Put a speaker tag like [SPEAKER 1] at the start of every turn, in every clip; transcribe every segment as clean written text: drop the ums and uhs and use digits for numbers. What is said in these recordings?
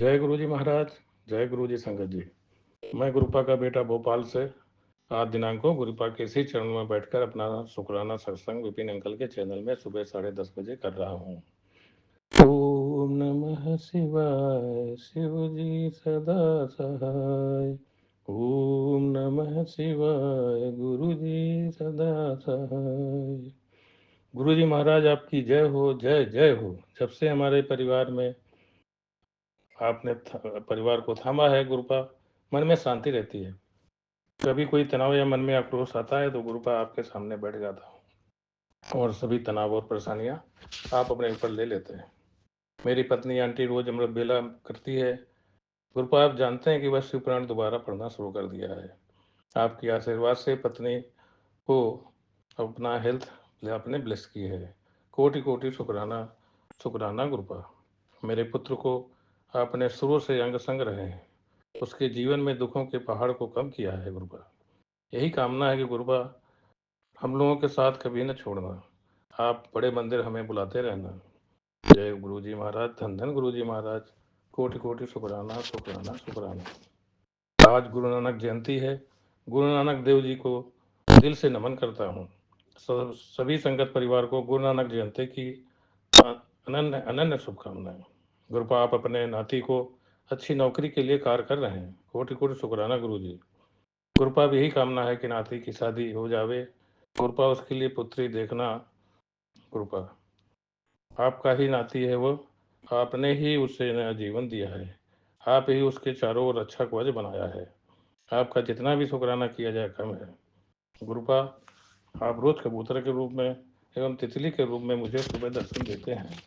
[SPEAKER 1] जय गुरु जी महाराज, जय गुरु जी संगत जी। मैं गुरुपा का बेटा भोपाल से आज दिनांक को गुरुपा के इसी चरण में बैठकर अपना शुक्राना सत्संग विपिन अंकल के चैनल में सुबह 10:30 बजे कर रहा हूँ। ओम नमः शिवाय, शिव जी सदा सहाय। ओम नमः शिवाय, गुरु जी सदा सहाय। गुरु जी महाराज आपकी जय हो, जय जय हो। जब से हमारे परिवार में आपने परिवार को थामा है गुरुपा, मन में शांति रहती है। कभी कोई तनाव या मन में आक्रोश आता है तो गुरुपा आपके सामने बैठ जाता हूँ और सभी तनाव और परेशानियाँ आप अपने ऊपर ले लेते हैं। मेरी पत्नी आंटी रोज अमृत बेला करती है। गुरुपा आप जानते हैं कि वह शिव पुराण दोबारा पढ़ना शुरू कर दिया है। आपके आशीर्वाद से पत्नी को अपना हेल्थ आपने ब्लेस की है। कोटि कोटि शुक्राना, शुक्राना गुरुपा। मेरे पुत्र को आपने शुरू से अंग संग रहे हैं, उसके जीवन में दुखों के पहाड़ को कम किया है गुरुपा। यही कामना है कि गुरुपा हम लोगों के साथ कभी न छोड़ना, आप बड़े मंदिर हमें बुलाते रहना। जय गुरु जी महाराज, धन धन गुरु जी महाराज। कोटि कोटि शुक्राना, शुक्राना, शुक्राना। आज गुरु नानक जयंती है। गुरु नानक देव जी को दिल से नमन करता हूँ। सभी संगत परिवार को गुरु नानक जयंती की अनन्य अनन्य शुभकामनाएं। गुरुपा आप अपने नाती को अच्छी नौकरी के लिए कार्य कर रहे हैं। कोटि कोटि शुक्राना गुरु जी। गुरुपा भी यही कामना है कि नाती की शादी हो जावे। गुरुपा उसके लिए पुत्री देखना। गुरुपा आपका ही नाती है वो, आपने ही उसे नया जीवन दिया है, आप ही उसके चारों ओर अच्छा कवच बनाया है। आपका जितना भी शुक्राना किया जाए कम है। गुरुपा आप रोज कबूतर के रूप में एवं तितली के रूप में मुझे सुबह दर्शन देते हैं।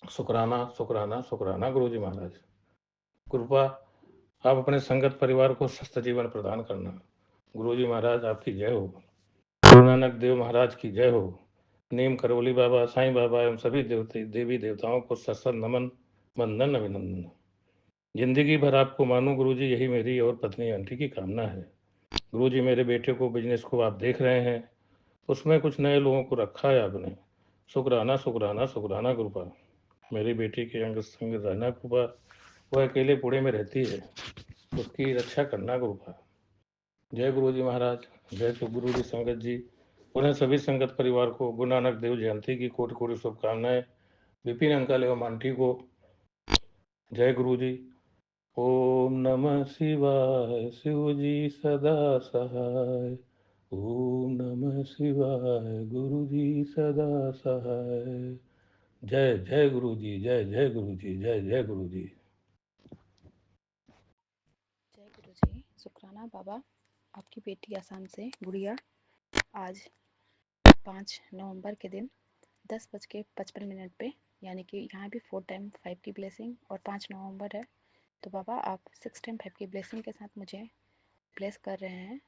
[SPEAKER 1] शुक्राना, शुक्राना, शुक्राना गुरु जी महाराज। गुरुपा आप अपने संगत परिवार को स्वस्थ जीवन प्रदान करना। गुरु जी महाराज आपकी जय हो। गुरु नानक देव महाराज की जय हो। नीम करौली बाबा, साईं बाबा एवं सभी देवी देवताओं को सत्सत नमन, वंदन, अभिनंदन। जिंदगी भर आपको मानूं गुरु जी, यही मेरी और पत्नी आंटी की कामना है। गुरु जी मेरे बेटे को बिजनेस को आप देख रहे हैं, उसमें कुछ नए लोगों को रखा है आपने। शुक्राना, शुक्राना, शुक्राना गुरुपा। मेरी बेटी के अंग संग रहना गुरुपा। वह अकेले पुणे में रहती है, उसकी रक्षा करना गुरुपा। जय गुरु जी महाराज, जय तो गुरु जी संगत जी। उन्हें सभी संगत परिवार को गुरु नानक देव जयंती की कोटि कोटि शुभकामनाएं। विपिन अंकल एवं आंटी को जय गुरु जी। ओम नमः शिवाय, शिव जी सदा सहाय। ओम नमः शिवाय, गुरु जी सदा सहाय। जय जय गुरु जी, जय जय गुरु जी, जय जय गुरु जी।
[SPEAKER 2] जय गुरु जी। शुक्राना बाबा। आपकी बेटी आसाम से गुड़िया आज 5 नवंबर के दिन 10:55 पे, यानी कि यहाँ भी 4 टाइम 5 की ब्लेसिंग और 5 नवंबर है, तो बाबा आप 6 टाइम 5 की ब्लेसिंग के साथ मुझे ब्लेस कर रहे हैं।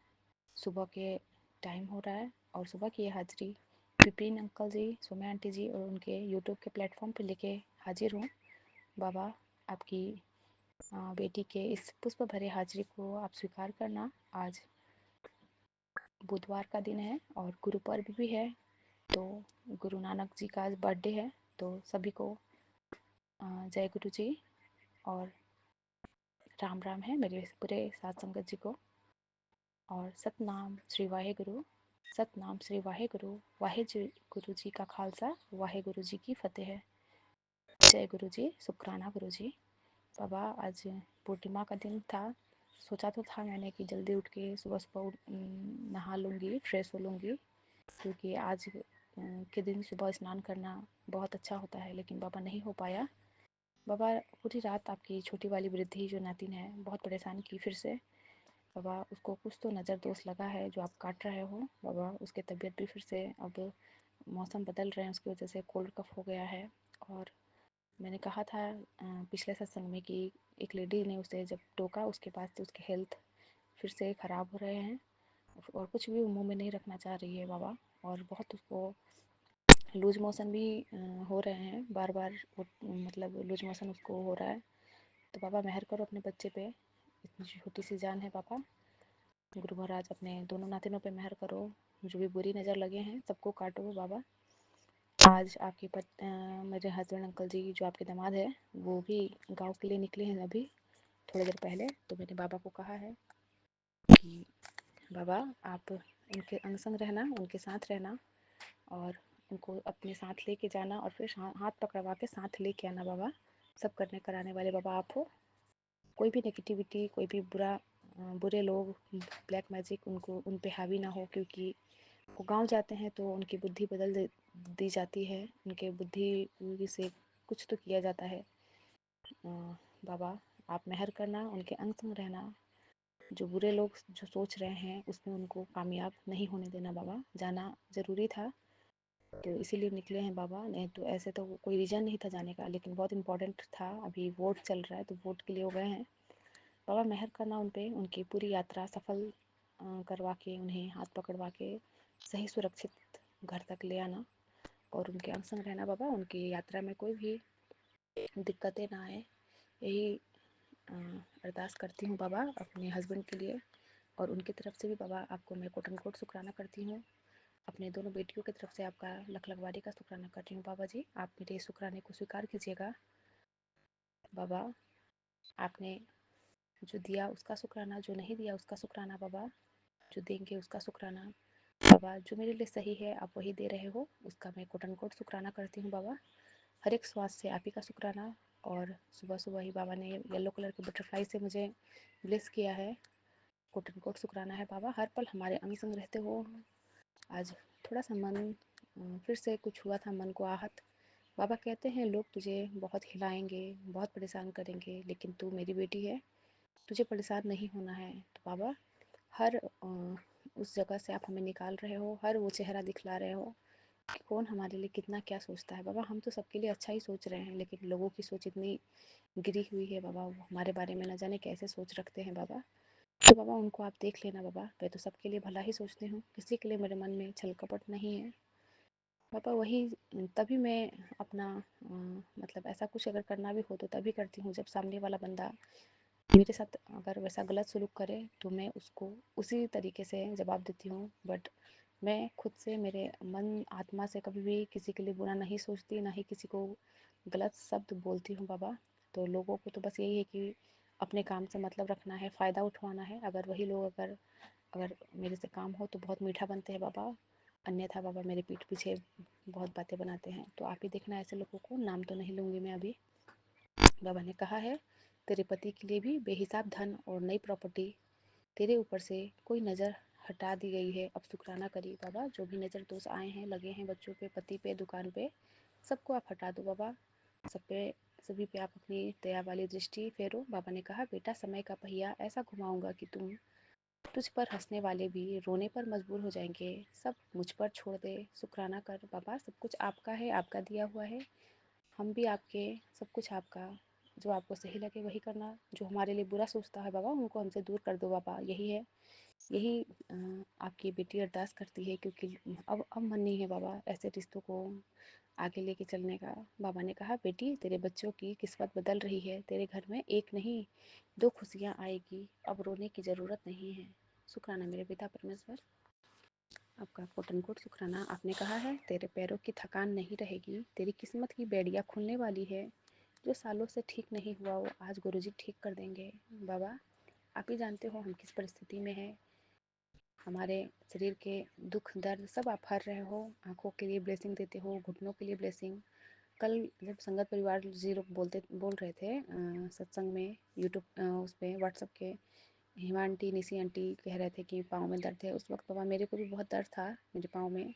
[SPEAKER 2] सुबह के टाइम हो रहा है और सुबह की ये हाजिरी विपिन अंकल जी, सोम्या आंटी जी और उनके यूट्यूब के प्लेटफॉर्म पे लेके हाजिर हूँ। बाबा आपकी बेटी के इस पुष्प भरे हाजिरी को आप स्वीकार करना। आज बुधवार का दिन है और गुरु पर्व भी है, तो गुरु नानक जी का आज बर्थडे है। तो सभी को जय गुरु जी और राम राम है मेरे पूरे साथ संगत जी को। और सतनाम श्री वाहे गुरु, सतनाम श्री वाहे गुरु, वाहे गुरु जी का खालसा, वाहे गुरु जी की फतेह है। जय गुरु जी, शुक्राना गुरु जी। बाबा आज पूर्णिमा का दिन था, सोचा तो था मैंने कि जल्दी उठ के सुबह सुबह नहा लूँगी, फ्रेश हो लूँगी, क्योंकि आज के दिन सुबह स्नान करना बहुत अच्छा होता है, लेकिन बाबा नहीं हो पाया। बाबा पूरी रात आपकी छोटी वाली वृद्धि जो नातिन है बहुत परेशान की फिर से। बाबा उसको कुछ तो नज़र दोष लगा है जो आप काट रहे हो। बाबा उसकी तबीयत भी फिर से, अब मौसम बदल रहे हैं उसकी वजह से कोल्ड कफ हो गया है। और मैंने कहा था पिछले सत्संग में कि एक लेडी ने उसे जब टोका उसके बाद से उसकी हेल्थ फिर से ख़राब हो रहे हैं और कुछ भी मुंह में नहीं रखना चाह रही है बाबा। और बहुत उसको लूज मोशन भी हो रहे हैं, बार बार मतलब लूज मोशन उसको हो रहा है। तो बाबा मेहर करो अपने बच्चे पे, इतनी छोटी सी जान है बाबा। गुरु महाराज अपने दोनों नातिनों पे मेहर करो, जो भी बुरी नज़र लगे हैं सबको काटो बाबा। आज मेरे हस्बैंड अंकल जी जो आपके दामाद है वो भी गांव के लिए निकले हैं अभी थोड़ी देर पहले। तो मैंने बाबा को कहा है कि बाबा आप उनके अंग संग रहना, उनके साथ रहना और उनको अपने साथ लेके जाना और फिर हाथ पकड़वा के साथ लेके आना बाबा। सब करने कराने वाले बाबा आप हो। कोई भी नेगेटिविटी, कोई भी बुरे लोग, ब्लैक मैजिक उनको उन पे हावी ना हो, क्योंकि वो गांव जाते हैं तो उनकी बुद्धि दी जाती है, उनके बुद्धि से कुछ तो किया जाता है। बाबा आप मेहर करना, उनके अंग संग रहना, जो बुरे लोग जो सोच रहे हैं उसमें उनको कामयाब नहीं होने देना बाबा। जाना ज़रूरी था तो इसीलिए निकले हैं बाबा, नहीं तो ऐसे तो कोई रीज़न नहीं था जाने का, लेकिन बहुत इम्पोर्टेंट था। अभी वोट चल रहा है तो वोट के लिए हो गए हैं बाबा। मेहर करना उन पे, उनकी पूरी यात्रा सफल करवा के, उन्हें हाथ पकड़वा के सही सुरक्षित घर तक ले आना और उनके अंग संग रहना बाबा। उनकी यात्रा में कोई भी दिक्कतें ना आए, यही अरदास करती हूँ बाबा अपने हस्बैंड के लिए। और उनकी तरफ से भी बाबा आपको मैं कोटन कोट शुक्राना करती हूँ। अपने दोनों बेटियों की तरफ से आपका लख लखवारी का शुक्राना करती हूँ बाबा जी। आप मेरे शुक्राने को स्वीकार कीजिएगा बाबा। आपने जो दिया उसका शुक्राना, जो नहीं दिया उसका शुक्राना बाबा, जो देंगे उसका शुक्राना बाबा। जो मेरे लिए सही है आप वही दे रहे हो, उसका मैं कोटन कोट शुक्राना करती हूँ बाबा। हर एक स्वास्थ्य से आप ही का शुक्राना। और सुबह सुबह ही बाबा ने येलो कलर के बटरफ्लाई से मुझे ब्लेस किया है, कोटन कोट शुक्राना है बाबा। हर पल हमारे अंग संग रहते हो। आज थोड़ा सा मन फिर से कुछ हुआ था, मन को आहत। बाबा कहते हैं लोग तुझे बहुत हिलाएंगे, बहुत परेशान करेंगे, लेकिन तू मेरी बेटी है, तुझे परेशान नहीं होना है। तो बाबा हर उस जगह से आप हमें निकाल रहे हो, हर वो चेहरा दिखला रहे हो कि कौन हमारे लिए कितना क्या सोचता है बाबा। हम तो सबके लिए अच्छा ही सोच रहे हैं, लेकिन लोगों की सोच इतनी गिरी हुई है बाबा, वो हमारे बारे में न जाने कैसे सोच रखते हैं बाबा। तो बाबा उनको आप देख लेना बाबा। मैं तो सबके लिए भला ही सोचती हूँ, किसी के लिए मेरे मन में छल कपट नहीं है बाबा। वही तभी मैं अपना मतलब ऐसा कुछ अगर करना भी हो तो तभी करती हूँ जब सामने वाला बंदा मेरे साथ अगर वैसा गलत सलूक करे तो मैं उसको उसी तरीके से जवाब देती हूँ। बट मैं खुद से, मेरे मन आत्मा से कभी भी किसी के लिए बुरा नहीं सोचती, ना ही किसी को गलत शब्द बोलती हूँ बाबा। तो लोगों को तो बस यही है कि अपने काम से मतलब रखना है, फ़ायदा उठवाना है। अगर वही लोग अगर अगर मेरे से काम हो तो बहुत मीठा बनते हैं बाबा, अन्यथा बाबा मेरे पीठ पीछे बहुत बातें बनाते हैं। तो आप ही देखना ऐसे लोगों को, नाम तो नहीं लूँगी मैं अभी। बाबा ने कहा है तेरे पति के लिए भी बेहिसाब धन और नई प्रॉपर्टी तेरे ऊपर से कोई नज़र हटा दी गई है। अब शुक्राना करिए बाबा, जो भी नज़र दोष आए हैं, लगे हैं बच्चों पे, पति पे, दुकान पे, सबको आप हटा दो बाबा। सब पे, सभी पे आप अपनी दया वाली दृष्टि फेरो। बाबा ने कहा बेटा समय का पहिया ऐसा घुमाऊंगा कि तुझ पर हंसने वाले भी रोने पर मजबूर हो जाएंगे। सब मुझ पर छोड़ दे, शुक्राना कर बाबा। सब कुछ आपका है, आपका दिया हुआ है, हम भी आपके, सब कुछ आपका। जो आपको सही लगे वही करना, जो हमारे लिए बुरा सोचता है बाबा उनको हमसे दूर कर दो बाबा। यही है, यही आपकी बेटी अरदास करती है, क्योंकि अब मन नहीं है बाबा ऐसे रिश्तों को आगे लेके चलने का। बाबा ने कहा बेटी तेरे बच्चों की किस्मत बदल रही है, तेरे घर में एक नहीं दो खुशियाँ आएगी, अब रोने की ज़रूरत नहीं है। शुक्राना मेरे पिता परमेश्वर, आपका कोट एनकोट शुक्राना। आपने कहा है तेरे पैरों की थकान नहीं रहेगी, तेरी किस्मत की बेड़ियाँ खुलने वाली है। जो सालों से ठीक नहीं हुआ वो आज गुरुजी ठीक कर देंगे बाबा। आप ही जानते हो हम किस परिस्थिति में हैं, हमारे शरीर के दुख दर्द सब आप हर रहे हो। आँखों के लिए ब्लेसिंग देते हो, घुटनों के लिए ब्लेसिंग। कल जब संगत परिवार जी लोग बोल रहे थे सत्संग में, यूट्यूब उस पर व्हाट्सअप के, हेमा आंटी, निशी आंटी कह रहे थे कि पाँव में दर्द है। उस वक्त बाबा मेरे को भी बहुत दर्द था मेरे पाँव में।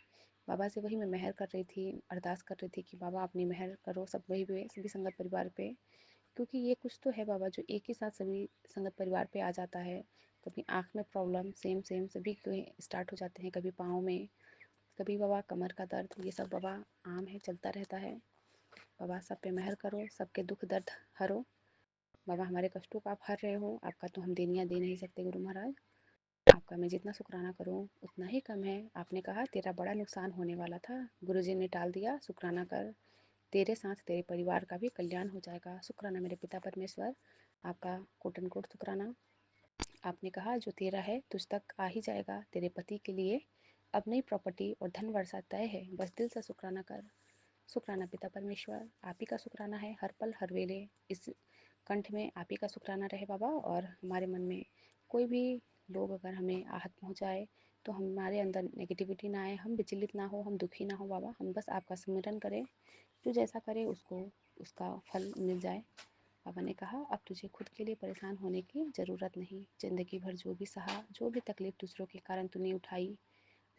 [SPEAKER 2] बाबा से वही मैं मेहर कर रही थी, अरदास कर रही थी कि बाबा अपनी मेहर करो सब वही पे, सभी संगत परिवार पे। क्योंकि ये कुछ तो है बाबा जो एक ही साथ सभी संगत परिवार पे आ जाता है। कभी आँख में प्रॉब्लम सेम सेम सभी के स्टार्ट हो जाते हैं, कभी पाँव में, कभी बाबा कमर का दर्द, ये सब बाबा आम है, चलता रहता है। बाबा सब पे मेहर करो, सबके दुख दर्द हरो बाबा। हमारे कष्टों को आप हर रहे हो, आपका तो हम देनिया दे नहीं सकते गुरु महाराज। आपका मैं जितना शुक्राना करूं उतना ही कम है। आपने कहा तेरा बड़ा नुकसान होने वाला था, गुरुजी ने टाल दिया, शुक्राना कर, तेरे साथ तेरे परिवार का भी कल्याण हो जाएगा। शुक्राना मेरे पिता परमेश्वर, आपका कोटन कोट शुक्राना। आपने कहा जो तेरा है तुझ तक आ ही जाएगा, तेरे पति के लिए अब नई प्रॉपर्टी और धन वर्षा तय है, बस दिल से शुक्राना कर। शुक्राना पिता परमेश्वर, आप ही का शुक्राना है हर पल हर वेले। इस कंठ में आप ही का शुक्राना रहे बाबा, और हमारे मन में कोई भी लोग अगर हमें आहत पहुंचाए तो हमारे अंदर नेगेटिविटी ना आए, हम विचलित ना हो, हम दुखी ना हो बाबा। हम बस आपका स्मरण करें, जो जैसा करे उसको उसका फल मिल जाए। बाबा ने कहा अब तुझे खुद के लिए परेशान होने की ज़रूरत नहीं। ज़िंदगी भर जो भी सहा, जो भी तकलीफ दूसरों के कारण तूने उठाई,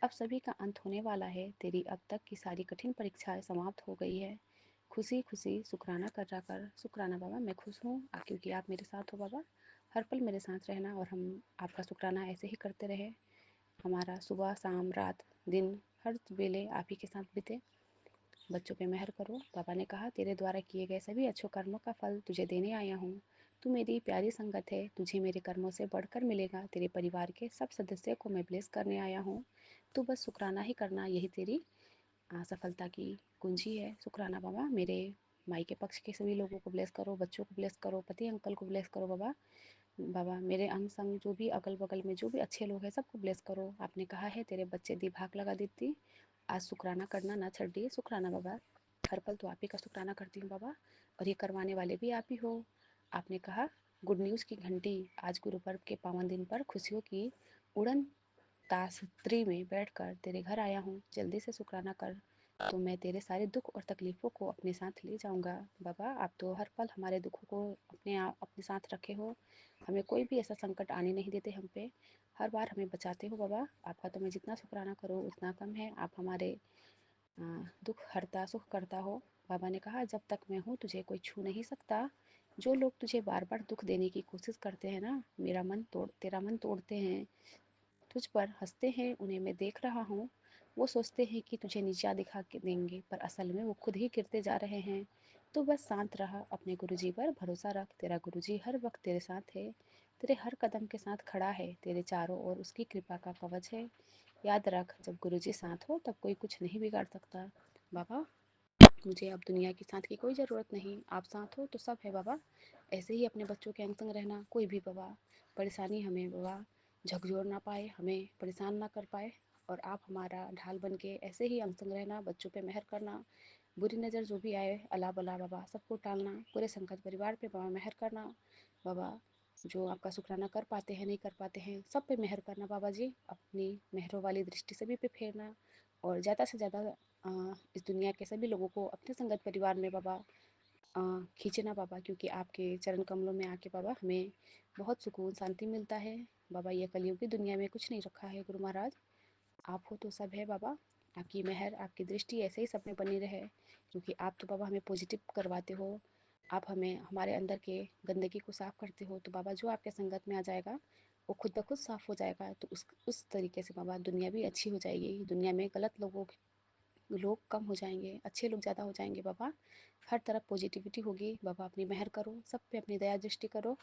[SPEAKER 2] अब सभी का अंत होने वाला है। तेरी अब तक की सारी कठिन परीक्षाएं समाप्त हो गई है। खुशी खुशी शुक्राना कर शुक्राना बाबा, मैं खुश हूँ क्योंकि आप मेरे साथ हो बाबा। हर पल मेरे साथ रहना और हम आपका शुक्राना ऐसे ही करते रहे। हमारा सुबह शाम रात दिन हर वेले आप ही के साथ बीते। बच्चों पे मेहर करो। बाबा ने कहा तेरे द्वारा किए गए सभी अच्छे कर्मों का फल तुझे देने आया हूँ। तू मेरी प्यारी संगत है, तुझे मेरे कर्मों से बढ़कर मिलेगा। तेरे परिवार के सब सदस्यों को मैं ब्लेस करने आया हूँ। तू बस शुक्राना ही करना, यही तेरी सफलता की कुंजी है। शुक्राना बाबा, मेरे माई के पक्ष के सभी लोगों को ब्लेस करो, बच्चों को ब्लेस करो, पति अंकल को ब्लेस करो बाबा। बाबा मेरे अंग संग जो भी अगल बगल में जो भी अच्छे लोग हैं सबको ब्लेस करो। आपने कहा है तेरे बच्चे दी भाग लगा देती, आज शुक्राना करना ना छड़ दिए। शुक्राना बाबा, हर पल तो आप ही का शुक्राना करती हूँ बाबा, और ये करवाने वाले भी आप ही हो। आपने कहा गुड न्यूज़ की घंटी, आज गुरु पर्व के पावन दिन पर खुशियों की उड़न तासत्री में बैठकर तेरे घर आया हूँ। जल्दी से शुक्राना कर तो मैं तेरे सारे दुख और तकलीफ़ों को अपने साथ ले जाऊँगा। बाबा आप तो हर पल हमारे दुखों को अपने साथ रखे हो, हमें कोई भी ऐसा संकट आने नहीं देते हम पे, हर बार हमें बचाते हो बाबा। आपका तो मैं जितना शुक्राना करूँ उतना कम है। आप हमारे दुख हरता सुख करता हो। बाबा ने कहा जब तक मैं हूँ तुझे कोई छू नहीं सकता। जो लोग तुझे बार बार दुख देने की कोशिश करते हैं ना, तेरा मन तोड़ते हैं, तुझ पर हंसते हैं, उन्हें मैं देख रहा हूँ। वो सोचते हैं कि तुझे नीचा दिखा के देंगे, पर असल में वो खुद ही गिरते जा रहे हैं। तो बस शांत रहा, अपने गुरुजी पर भरोसा रख। तेरा गुरुजी हर वक्त तेरे साथ है, तेरे हर कदम के साथ खड़ा है, तेरे चारों ओर उसकी कृपा का कवच है। याद रख, जब गुरुजी साथ हो तब कोई कुछ नहीं बिगाड़ सकता। बाबा मुझे अब दुनिया की साथ की कोई ज़रूरत नहीं, आप साथ हो तो सब है बाबा। ऐसे ही अपने बच्चों के अंग संग रहना, कोई भी बाबा परेशानी हमें बाबा झकझोर ना पाए, हमें परेशान ना कर पाए, और आप हमारा ढाल बन के ऐसे ही अंग संग रहना, बच्चों पे मेहर करना। बुरी नज़र जो भी आए अला बला बाबा सबको टालना, पूरे संकट परिवार पे बाबा मेहर करना। बाबा जो आपका शुक्राना कर पाते हैं नहीं कर पाते हैं सब पे मेहर करना बाबा जी, अपनी मेहरों वाली दृष्टि सभी पे फेरना, और ज़्यादा से ज़्यादा इस दुनिया के सभी लोगों को अपने संगत परिवार में बाबा खींचना बाबा, क्योंकि आपके चरण कमलों में आके बाबा हमें बहुत सुकून शांति मिलता है। बाबा ये कलयुग की दुनिया में कुछ नहीं रखा है गुरु महाराज, आप हो तो सब है बाबा। आपकी मेहर आपकी दृष्टि ऐसे ही सब में बनी रहे, क्योंकि आप तो बाबा हमें पॉजिटिव करवाते हो, आप हमें हमारे अंदर के गंदगी को साफ़ करते हो। तो बाबा जो आपके संगत में आ जाएगा वो खुद ब खुद साफ़ हो जाएगा, तो उस तरीके से बाबा दुनिया भी अच्छी हो जाएगी। दुनिया में गलत लोग कम हो जाएंगे, अच्छे लोग ज़्यादा हो जाएंगे बाबा। हर तरफ पॉजिटिविटी होगी बाबा, अपनी मेहर करो, सब पे अपनी दया दृष्टि करो।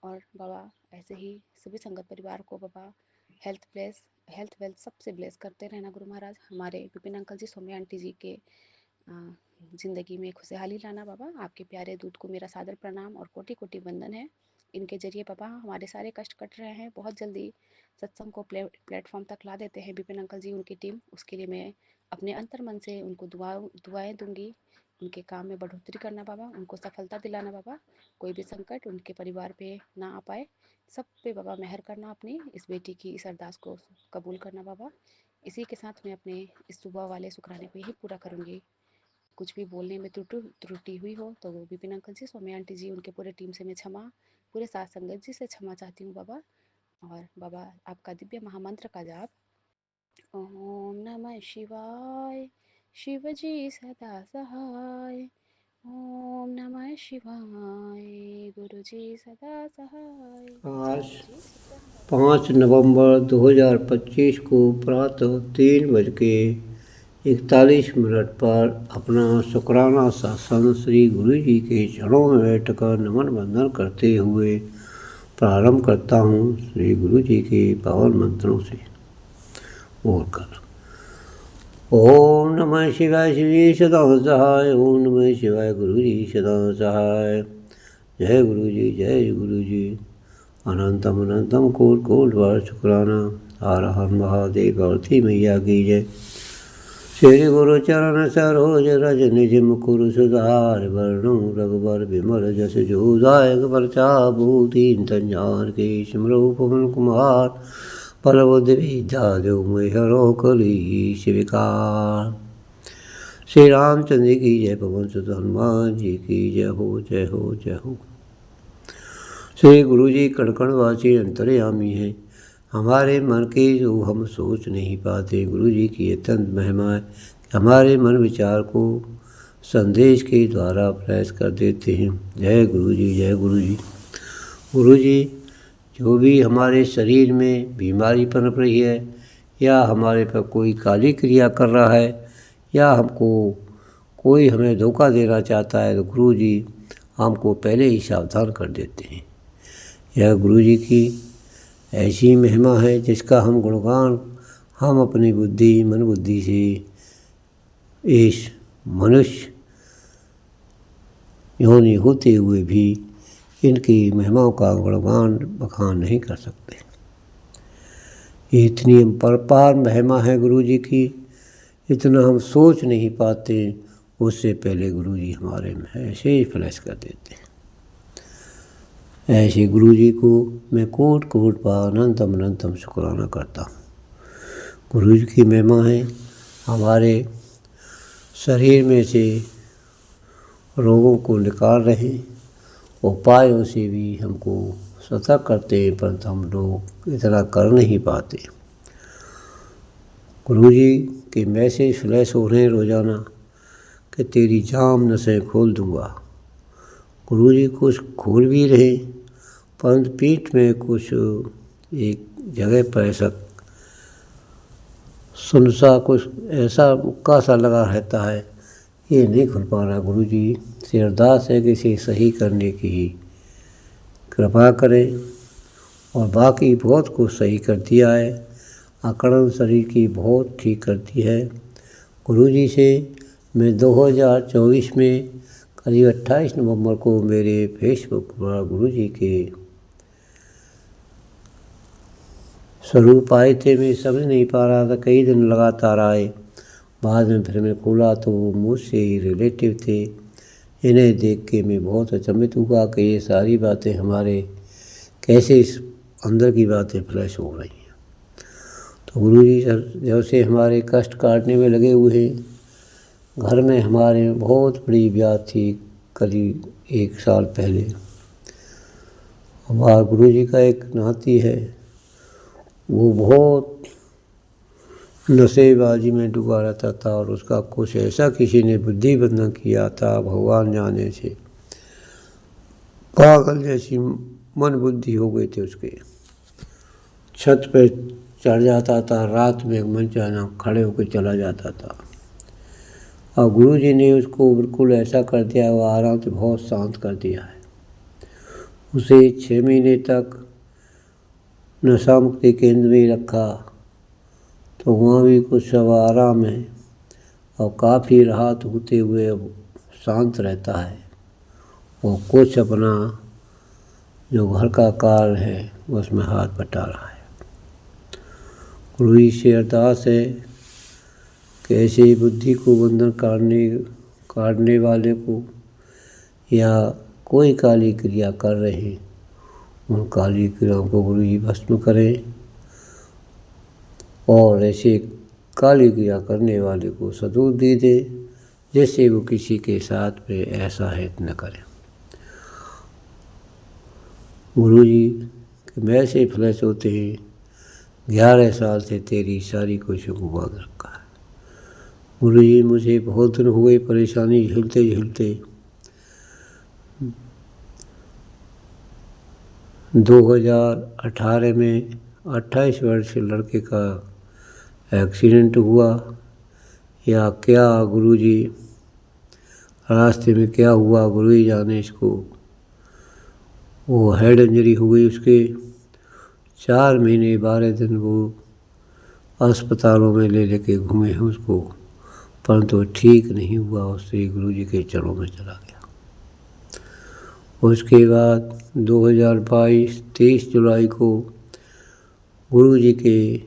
[SPEAKER 2] और बाबा ऐसे ही सभी संगत परिवार को बाबा हेल्थ वेल्थ सबसे ब्लेस करते रहना गुरु महाराज। हमारे विपिन अंकल जी, सौम्या आंटी जी के ज़िंदगी में खुशहाली लाना बाबा। आपके प्यारे दूध को मेरा सादर प्रणाम और कोटि कोटि वंदन है। इनके जरिए बाबा हमारे सारे कष्ट कट रहे हैं। बहुत जल्दी सत्संग को प्लेटफॉर्म तक ला देते हैं विपिन अंकल जी, उनकी टीम। उसके लिए मैं अपने अंतर मन से उनको दुआएं दूंगी। उनके काम में बढ़ोतरी करना बाबा, उनको सफलता दिलाना बाबा, कोई भी संकट उनके परिवार पे ना आ पाए, सब पे बाबा मेहर करना। अपनी इस बेटी की इस अरदास को कबूल करना बाबा। इसी के साथ मैं अपने इस सुबह वाले शुक्राने को यही पूरा करूँगी। कुछ भी बोलने में त्रुटि हुई हो तो वो विपिन अंकल जी, सौम्या आंटी जी, उनके पूरे टीम से मैं क्षमा, पूरे साथ संगत जी से क्षमा चाहती हूँ बाबा। और बाबा आपका दिव्य महामंत्र का जाप, ओम नमः शिवाय, शिवजी सदा सहाय। ओम नमः शिवाय, गुरुजी सदा सहाय। जय
[SPEAKER 3] आज
[SPEAKER 2] गुरुजी शुक्राना बाबा।
[SPEAKER 3] 5 नवंबर 2025 को प्रातः 3:41 पर अपना शुक्राना सत्संग श्री गुरु जी के चरणों में बैठकर नमन वंदन करते हुए प्रारंभ करता हूँ। श्री गुरु जी के पावन मंत्रों से बोलकर ओम नमः शिवाय, शिवी सदा सहाय। ओम नमः शिवाय, गुरु जी सदा सहाय। जय गुरु जी, जय गुरु जी। अनंतम अनंतम कोट कोट बार शुक्राना। हर हर महादेव, गौरती मैया की जय। श्री गुरु चरण सरोज रज निज मुकुर सुधार वर्णु रघुबर विमल जस जो दायक परचा भूतिन तंजार के सिमरो पवन कुमार पल बुद्ध विद्या देव मैहरो कली विकार। श्री रामचंद्र की जय, पवन सुत हनुमान जी की जय हो जय हो जय हो। श्री गुरु जी कण कण वासी अंतर्यामी है, हमारे मन की जो हम सोच नहीं पाते। गुरु जी की अत्यंत महिमा है, हमारे मन विचार को संदेश के द्वारा प्रयास कर देते हैं। जय गुरु जी जय गुरु जी। गुरु जी जो भी हमारे शरीर में बीमारी पनप रही है या हमारे पर कोई काली क्रिया कर रहा है या हमको कोई हमें धोखा देना चाहता है तो गुरु जी हमको पहले ही सावधान कर देते हैं। यह गुरु जी की ऐसी महिमा है जिसका हम गुणगान हम अपनी बुद्धि मन बुद्धि से इस मनुष्य योनि होते हुए भी इनकी महिमाओं का गुणगान बखान नहीं कर सकते। इतनी परपार महिमा है गुरु जी की, इतना हम सोच नहीं पाते। उससे पहले गुरु जी हमारे में ऐसे ही फ्लैश कर देते हैं। ऐसे गुरु जी को मैं कोट कोट बार अनंतम अनंतम शुक्राना करता हूँ। गुरु जी की महिमा है हमारे शरीर में से रोगों को निकाल रहे, उपायों से भी हमको सतर्क करते हैं, परंतु हम लोग इतना कर नहीं पाते। गुरु जी के मैसेज फ्लैश हो रहे हैं रोज़ाना कि तेरी जाम नसें खोल दूँगा। गुरु जी कुछ खोल भी रहे, परंतु पीठ में कुछ एक जगह पर ऐसा सुनसा कुछ ऐसा मुक्का सा लगा रहता है, ये नहीं खुल पा रहा। गुरु जी से अरदास है कि इसे सही करने की ही कृपा करें। और बाकी बहुत कुछ सही कर दिया है, आकड़न शरीर की बहुत ठीक करती है। गुरु जी से मैं 2024 में करीब 28 नवंबर को मेरे फेसबुक पर गुरु जी के स्वरूप आए थे। मैं समझ नहीं पा रहा था, कई दिन लगातार आए। बाद में फिर मैं खोला तो वो मुझसे ही रिलेटिव थे। इन्हें देख के मैं बहुत अचंभित हुआ कि ये सारी बातें हमारे कैसे इस अंदर की बातें फ्लैश हो रही हैं। तो गुरु जी जब से हमारे कष्ट काटने में लगे हुए हैं। घर में हमारे बहुत बड़ी ब्याह थी करीब 1 साल पहले। हमारा गुरु जी का एक नाती है, वो बहुत नशेबाजी में डूबा रहता था और उसका कुछ ऐसा किसी ने बुद्धि बंधन किया था, भगवान जाने से पागल जैसी मन बुद्धि हो गई थी उसके। छत पे चढ़ जाता था, रात में मन चाहना खड़े होकर चला जाता था। और गुरु जी ने उसको बिल्कुल ऐसा कर दिया, वो आराम से बहुत शांत कर दिया है। उसे 6 महीने तक नशा मुक्ति केंद्र में रखा, तो वहाँ भी कुछ सब आराम है और काफ़ी राहत होते हुए अब शांत रहता है। और कुछ अपना जो घर का कार्य है उसमें हाथ बटा रहा है। गुरु जी से अरदास है कि ऐसे बुद्धि को बंधन काटने वाले को या कोई काली क्रिया कर रहे हैं, उन काली क्रियाओं को गुरु जी भस्म करें और ऐसे काली क्रिया करने वाले को सद्बुद्धि दे, जिससे वो किसी के साथ पे ऐसा हित न करे। गुरु जी के मैसे फ्लैश होते हैं 11 साल से तेरी सारी कोशिशों को बांध रखा है। गुरु जी मुझे बहुत दिन हुए परेशानी झेलते झेलते 2018 में 28 वर्ष के लड़के का एक्सीडेंट हुआ। या क्या गुरु जी रास्ते में क्या हुआ गुरु ही जाने इसको। वो हेड इंजरी हो गई उसके, 4 महीने 12 दिन वो अस्पतालों में ले लेके घूमे हैं उसको, परंतु ठीक नहीं हुआ। उससे गुरु जी के चरणों में चला गया। उसके बाद 2022 23 जुलाई को गुरु जी के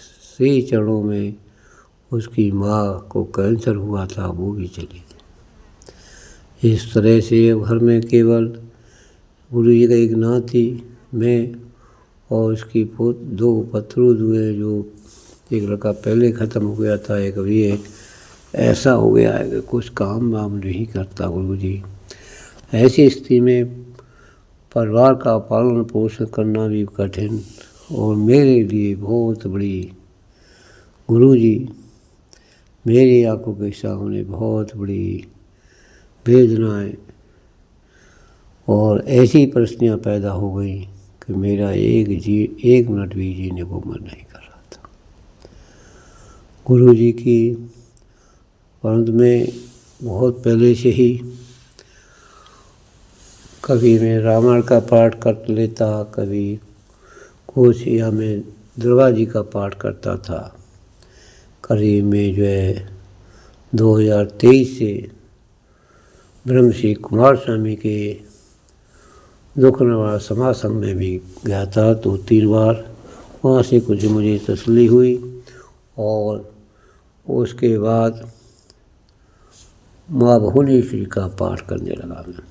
[SPEAKER 3] श्री चरणों में उसकी माँ को कैंसर हुआ था, वो भी चली गई। इस तरह से घर में केवल गुरु जी का एक नाती, मैं और उसकी दो पत्रों हुए, जो एक लड़का पहले ख़त्म हो गया था, एक अभी है। ऐसा हो गया है कि कुछ काम वाम नहीं करता गुरु जी। ऐसी स्थिति में परिवार का पालन पोषण करना भी कठिन और मेरे लिए बहुत बड़ी, गुरु जी मेरी आंखों के सामने बहुत बड़ी वेदनाएं और ऐसी परिस्थितियाँ पैदा हो गई कि मेरा एक मिनट भी जीने को मन नहीं कर रहा था। गुरु जी की परंतु मैं बहुत पहले से ही कभी मैं रामायण का पाठ कर लेता, कभी कुछ, या मैं दुर्गा जी का पाठ करता था। करीब में जो है 2023 से ब्रह्मश्री कुमार स्वामी के दुख निवारण समाज संघ में भी गया था, 2-3 बार। वहाँ से कुछ मुझे तसल्ली हुई और उसके बाद माँ भुवनेश्वरी का पाठ करने लगा। मैं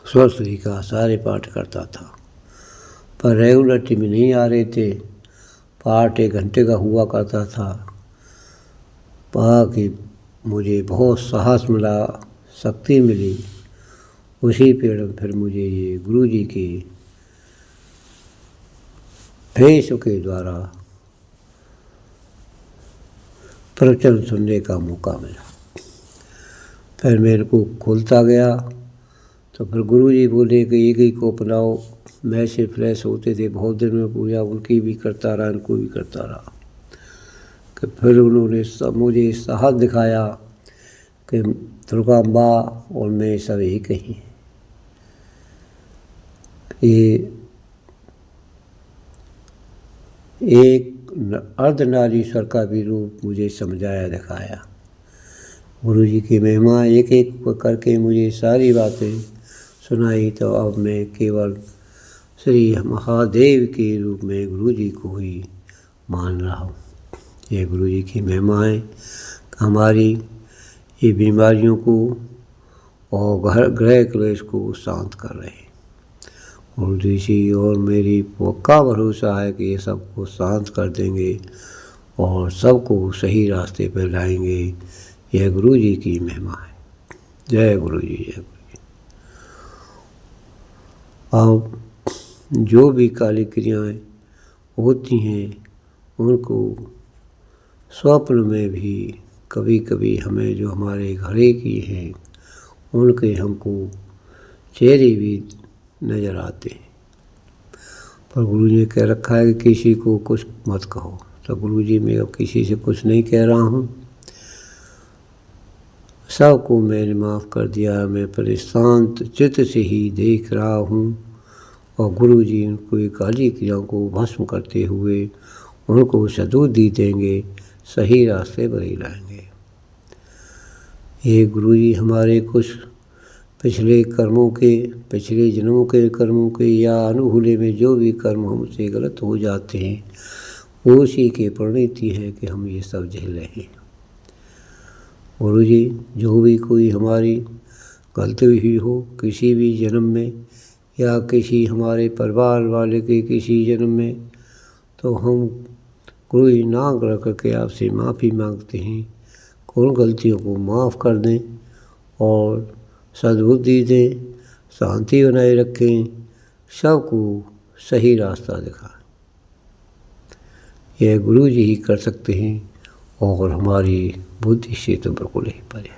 [SPEAKER 3] सरस्वती का सारे पाठ करता था, पर रेगुलरिटी में नहीं आ रहे थे। पाठ 1 घंटे का हुआ करता था। पा कि मुझे बहुत साहस मिला, शक्ति मिली। उसी पेड़ फिर मुझे ये गुरु जी की फेसबुक के द्वारा प्रवचन सुनने का मौका मिला। फिर मेरे को खुलता गया, तो फिर गुरु जी बोले कि एक ही को अपनाओ। मैं से फ्लैश होते थे, बहुत दिन में पूजा उनकी भी करता रहा, इनको भी करता रहा। कि फिर उन्होंने मुझे साहस दिखाया कि दुर्गा माँ और मैं सब एक ही हैं। ये एक अर्धनारीश्वर का भी रूप मुझे समझाया, दिखाया। गुरु जी की महिमा एक एक करके मुझे सारी बातें सुनाई। तो अब मैं केवल श्री महादेव के रूप में गुरु जी को ही मान रहा हूँ। ये गुरु जी की महिमा है, हमारी ये बीमारियों को और ग्रह क्लेश को शांत कर रहे हैं। गुरु जी और मेरी पक्का भरोसा है कि ये सबको शांत कर देंगे और सबको सही रास्ते पर लाएंगे। यह गुरु जी की महिमा है। जय गुरु जी, जय गुरु जी। अब जो भी काली क्रियाएँ होती हैं, उनको स्वप्न में भी कभी कभी हमें, जो हमारे घरे की हैं, उनके हमको चेहरे भी नज़र आते हैं। पर गुरु जी ने कह रखा है कि किसी को कुछ मत कहो। तो गुरु जी मैं अब किसी से कुछ नहीं कह रहा हूँ, सबको मैंने माफ़ कर दिया। मैं परेशान चित्त से ही देख रहा हूँ और गुरु जी उनको काली क्रियाओं को भस्म करते हुए उनको सद्बुद्धि देंगे, सही रास्ते पर ही लाएंगे। ये गुरु जी हमारे कुछ पिछले कर्मों के, पिछले जन्मों के कर्मों के या अनुभूले में जो भी कर्म हमसे गलत हो जाते हैं, उसी की परिणति है कि हम ये सब झेल रहे हैं। गुरु जी जो भी कोई हमारी गलती हुई हो किसी भी जन्म में या किसी हमारे परिवार वाले के किसी जन्म में, तो हम गुरु जी नाम रख करके आपसे माफ़ी मांगते हैं। उन गलतियों को माफ़ कर दें और सद्बुद्धि दें, शांति बनाए रखें, सबको सही रास्ता दिखाएं। यह गुरु जी ही कर सकते हैं और हमारी बुद्धि से तो बिल्कुल ही परे है।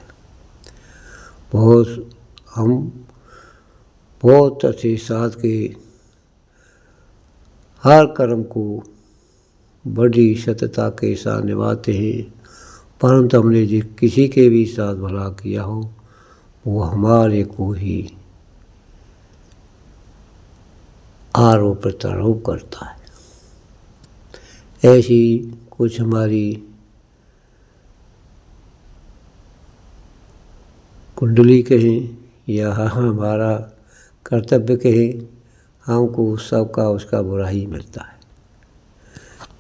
[SPEAKER 3] हम बहुत अच्छे साथ के हर कर्म को बड़ी सत्यता के साथ निभाते हैं, परंतु हमने जो किसी के भी साथ भला किया हो वो हमारे को ही आरोप प्रत्यारोप करता है। ऐसी कुछ हमारी कुंडली कहें या हमारा कर्तव्य कहें, हमको सबका उसका बुरा ही मिलता है।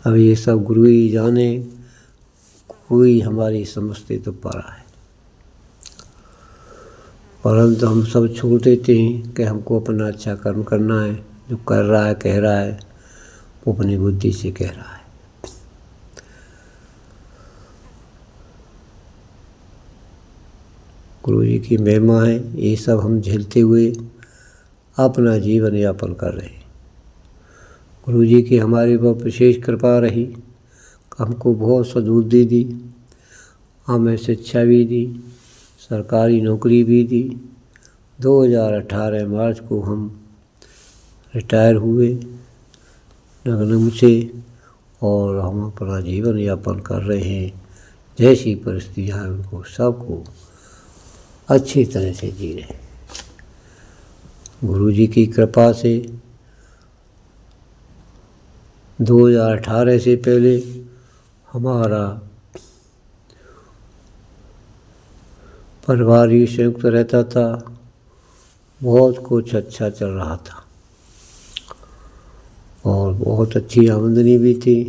[SPEAKER 3] अब ये सब गुरु ही जाने, कोई हमारी समझते तो पारा है, परंतु हम सब छोड़ देते हैं कि हमको अपना अच्छा कर्म करना है। जो कर रहा है कह रहा है वो अपनी बुद्धि से कह रहा है। गुरु जी की महिमा है, ये सब हम झेलते हुए अपना जीवन यापन कर रहे हैं। गुरु जी की हमारे पर विशेष कृपा रही, हमको बहुत सद्बुद्धि दी, हमें शिक्षा भी दी, सरकारी नौकरी भी दी। 2018 मार्च को हम रिटायर हुए नगनम से और हम अपना जीवन यापन कर रहे हैं। जैसी परिस्थितियाँ हैं उनको सबको अच्छी तरह से जी रहे हैं। गुरु जी की कृपा से 2018 से पहले हमारा परिवार भी संयुक्त रहता था, बहुत कुछ अच्छा चल रहा था और बहुत अच्छी आमदनी भी थी।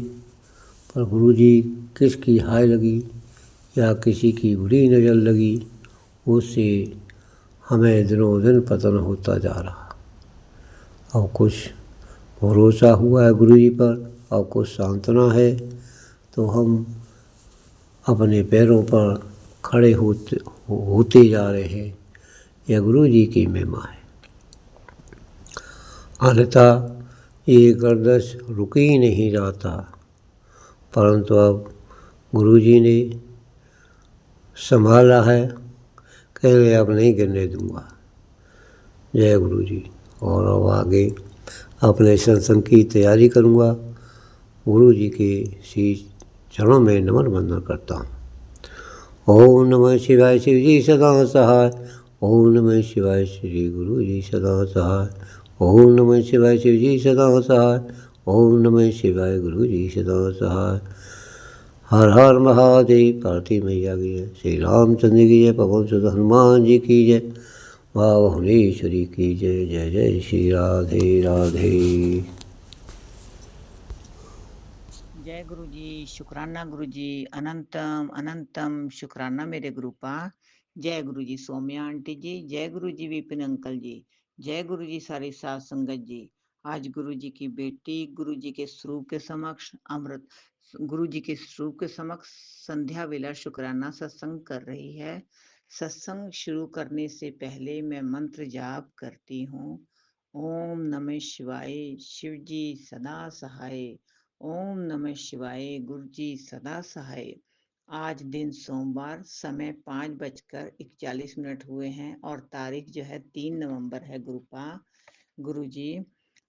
[SPEAKER 3] पर गुरु जी किसकी हाय लगी या किसी की बुरी नज़र लगी, उससे हमें दिनों दिन पतन होता जा रहा। और कुछ भरोसा हुआ है गुरु जी पर और कुछ सांत्वना है, तो हम अपने पैरों पर खड़े होते जा रहे हैं। यह गुरु जी की महिमा है। अन्यथा ये गर्दश रुक ही नहीं रहा था, परंतु अब गुरु जी ने संभाला है, कह रहे अब नहीं गिरने दूंगा। जय गुरु जी। और अब आगे अपने सत्संग की तैयारी करूंगा। गुरु जी के श्री चरणों में नमन वंदन करता हूँ। ओम नमः शिवाय, शिव जी सदा सहाय। ओम नमः शिवाय, श्री गुरु जी सदा सहाय। ओम नमः शिवाय, शिव जी सदा सहाय। ओम नमः शिवाय, गुरु जी सदा सहाय। हर हर महादेव। पार्वती मैया की जय, श्री रामचंद्र की जय, पवन सुत हनुमान जी की जय, माँ भुवनेश्वरी की जय। जय जय श्री राधे राधे।
[SPEAKER 4] जय गुरु जी, शुक्राना गुरु जी, अनंतम अनंतम शुक्राना मेरे गुरुपा। जय गुरु जी सौम्या आंटी जी, जय गुरु जी विपिन अंकल जी, जय गुरु जी सारी साध संगत जी। आज गुरु जी की बेटी गुरु जी के स्वरूप के समक्ष अमृत गुरु जी के स्वरूप के समक्ष संध्या वेला शुक्राना सत्संग कर रही है। सत्संग शुरू करने से पहले मैं मंत्र जाप करती हूँ। ओम नमः शिवाय, शिव जी सदा सहाय। ओम नमः शिवाय, गुरु जी सदा सहाय। आज दिन सोमवार, समय 5:41 हुए हैं और तारीख जो है 3 नवंबर है। गुरु जी,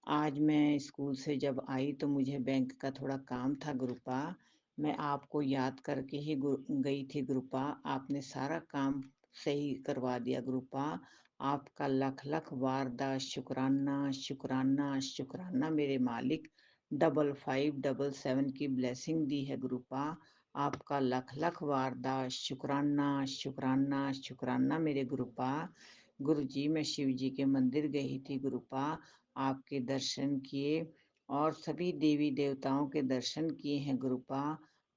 [SPEAKER 4] आज मैं स्कूल से जब आई तो मुझे बैंक का थोड़ा काम था गुरुपा। मैं आपको याद करके ही गई थी गुरुपा। आपने सारा काम सही करवा दिया गुरुपा। आपका लख लख वारदा शुक्राना शुक्राना शुक्राना मेरे मालिक। 5577 की ब्लेसिंग दी है गुरुपा। आपका लख लख वारदा शुक्राना शुक्राना शुक्राना मेरे गुरुपा। गुरु जी, मैं शिव जी के मंदिर गई थी गुरुपा, आपके दर्शन किए और सभी देवी देवताओं के दर्शन किए हैं गुरुपा।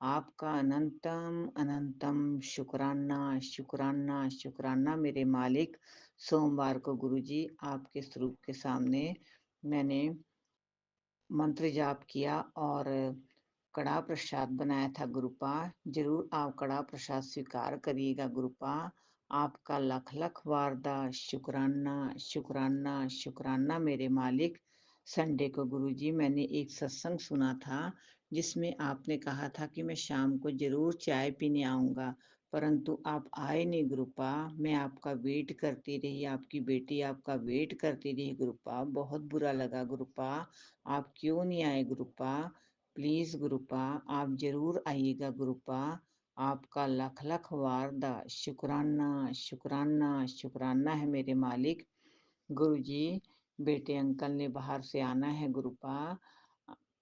[SPEAKER 4] आपका अनंतम अनंतम शुक्राना शुक्राना शुक्राना मेरे मालिक। सोमवार को गुरु जी आपके स्वरूप के सामने मैंने मंत्र जाप किया और कड़ा प्रसाद बनाया था गुरुपा। जरूर आप कड़ा प्रसाद स्वीकार करिएगा गुरुपा। आपका लख लख वारदा शुक्राना शुक्राना शुक्राना मेरे मालिक। संडे को गुरुजी मैंने एक सत्संग सुना था जिसमें आपने कहा था कि मैं शाम को जरूर चाय पीने आऊँगा, परंतु आप आए नहीं गुरुपा। मैं आपका वेट करती रही, आपकी बेटी आपका वेट करती रही गुरुपा। बहुत बुरा लगा गुरुपा, आप क्यों नहीं आए गुरुपा। प्लीज गुरुपा आप जरूर आइएगा गुरुपा। आपका लख लख वारदा शुक्राना शुक्राना शुक्राना है मेरे मालिक। गुरु जी, बेटे अंकल ने बाहर से आना है गुरुपा।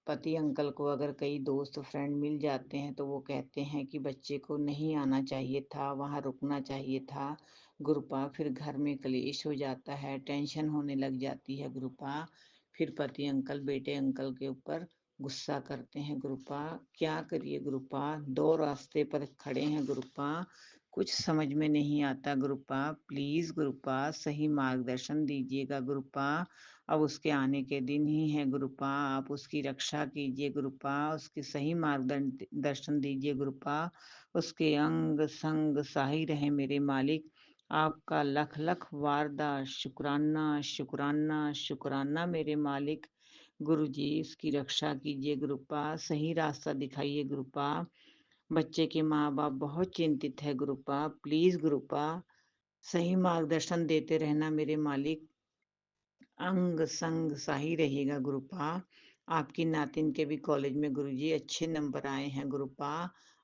[SPEAKER 4] पति अंकल को अगर कई दोस्त फ्रेंड मिल जाते हैं तो वो कहते हैं कि बच्चे को नहीं आना चाहिए था, वहाँ रुकना चाहिए था गुरुपा। फिर घर में कलेश हो जाता है, टेंशन होने लग जाती है गुरुपा। फिर पति अंकल बेटे अंकल के ऊपर गुस्सा करते हैं गुरुपा, क्या करिए गुरुपा, दो रास्ते पर खड़े हैं गुरुपा, कुछ समझ में नहीं आता गुरुपा, प्लीज गुरुपा सही मार्गदर्शन दीजिएगा गुरुपा। अब उसके आने के दिन ही हैं गुरुपा, आप उसकी रक्षा कीजिए गुरुपा, उसके सही मार्गदर्शन दीजिए गुरुपा, उसके अंग संग साही रहे मेरे मालिक। आपका लख लख वारदा शुक्राना शुक्राना शुक्राना मेरे मालिक। गुरु जी इसकी रक्षा कीजिए गुरुपा, सही रास्ता दिखाइए गुरुपा। बच्चे के माँ बाप बहुत चिंतित है गुरुपा, प्लीज गुरुपा सही मार्गदर्शन देते रहना मेरे मालिक। अंग संग सही रहेगा गुरुपा। आपकी नातिन के भी कॉलेज में गुरुजी अच्छे नंबर आए हैं गुरुपा।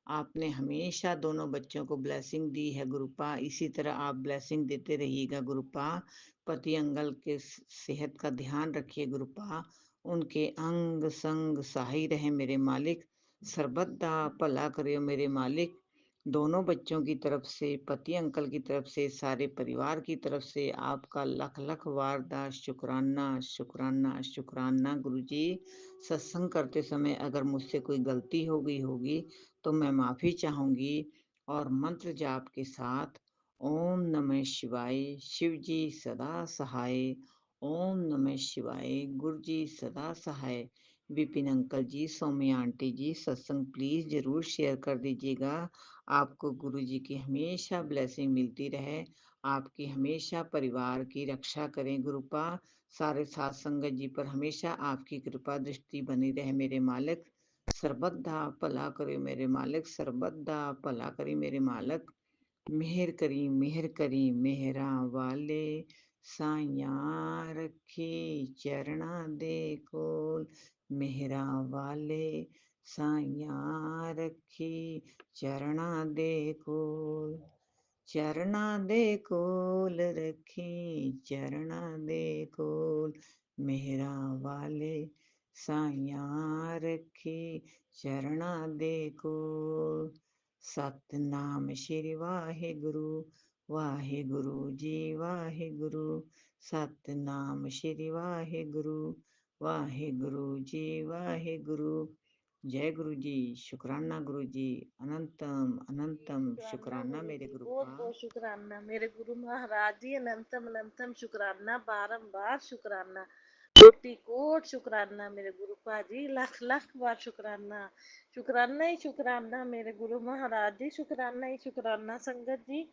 [SPEAKER 4] आपने हमेशा दोनों बच्चों को ब्लेसिंग दी है गुरुपा, इसी तरह आप ब्लेसिंग देते रहिएगा गुरुपा। पति अंगल के सेहत का ध्यान रखिए गुरुपा, उनके अंग संग सही रहे मेरे मालिक। सर्वदा भला करियो मेरे मालिक। दोनों बच्चों की तरफ से, पति अंकल की तरफ से, सारे परिवार की तरफ से आपका लख लख वारदा शुक्राना शुक्राना शुक्राना गुरुजी। सत्संग करते समय अगर मुझसे कोई गलती हो गई होगी तो मैं माफ़ी चाहूँगी। और मंत्र जाप के साथ ओम नमः शिवाय, शिव जी सदा सहाय। ओम नमः शिवाय, गुरु जी सदा सहाय। विपिन अंकल जी, सौम्या आंटी जी, सत्संग प्लीज़ ज़रूर शेयर कर दीजिएगा। आपको गुरु जी की हमेशा ब्लेसिंग मिलती रहे, आपकी हमेशा परिवार की रक्षा करें गुरुपा। सारे साथ संगत जी पर हमेशा आपकी कृपा दृष्टि बनी रहे मेरे मालिक। सर्वदा भला करे मेरे मालिक, सर्वदा भला करी मेरे मालिक। मेहर करी मेहरा वाले, साइयां रखी चरणा दे कोल। मेहरा वाले साइयां रखी चरणा दे कोल। चरणा दे कोल रखी चरणा दे कोल। मेहरा वाले साइयां रखी चरणा दे कोल। सतनाम श्री वाहिगुरु, वाहिगुरु जी वाहिगुरु। सतनाम श्री वाहिगुरु, वाहिगुरु जी वाहिगुरु। जय गुरु जी, शुक्राना गुरु जी, अनंतम अनंतम शुक्राना मेरे गुरु
[SPEAKER 5] बहुत
[SPEAKER 4] का।
[SPEAKER 5] बहुत शुक्राना मेरे गुरु महाराज जी, अनंतम अनंतम शुक्राना, बारंबार शुक्राना, कोटि कोट शुक्राना मेरे गुरु पाजी, लख लख बार शुक्राना। शुक्राना ही शुक्राना मेरे गुरु महाराज जी, शुक्राना ही शुक्राना। संगत जी,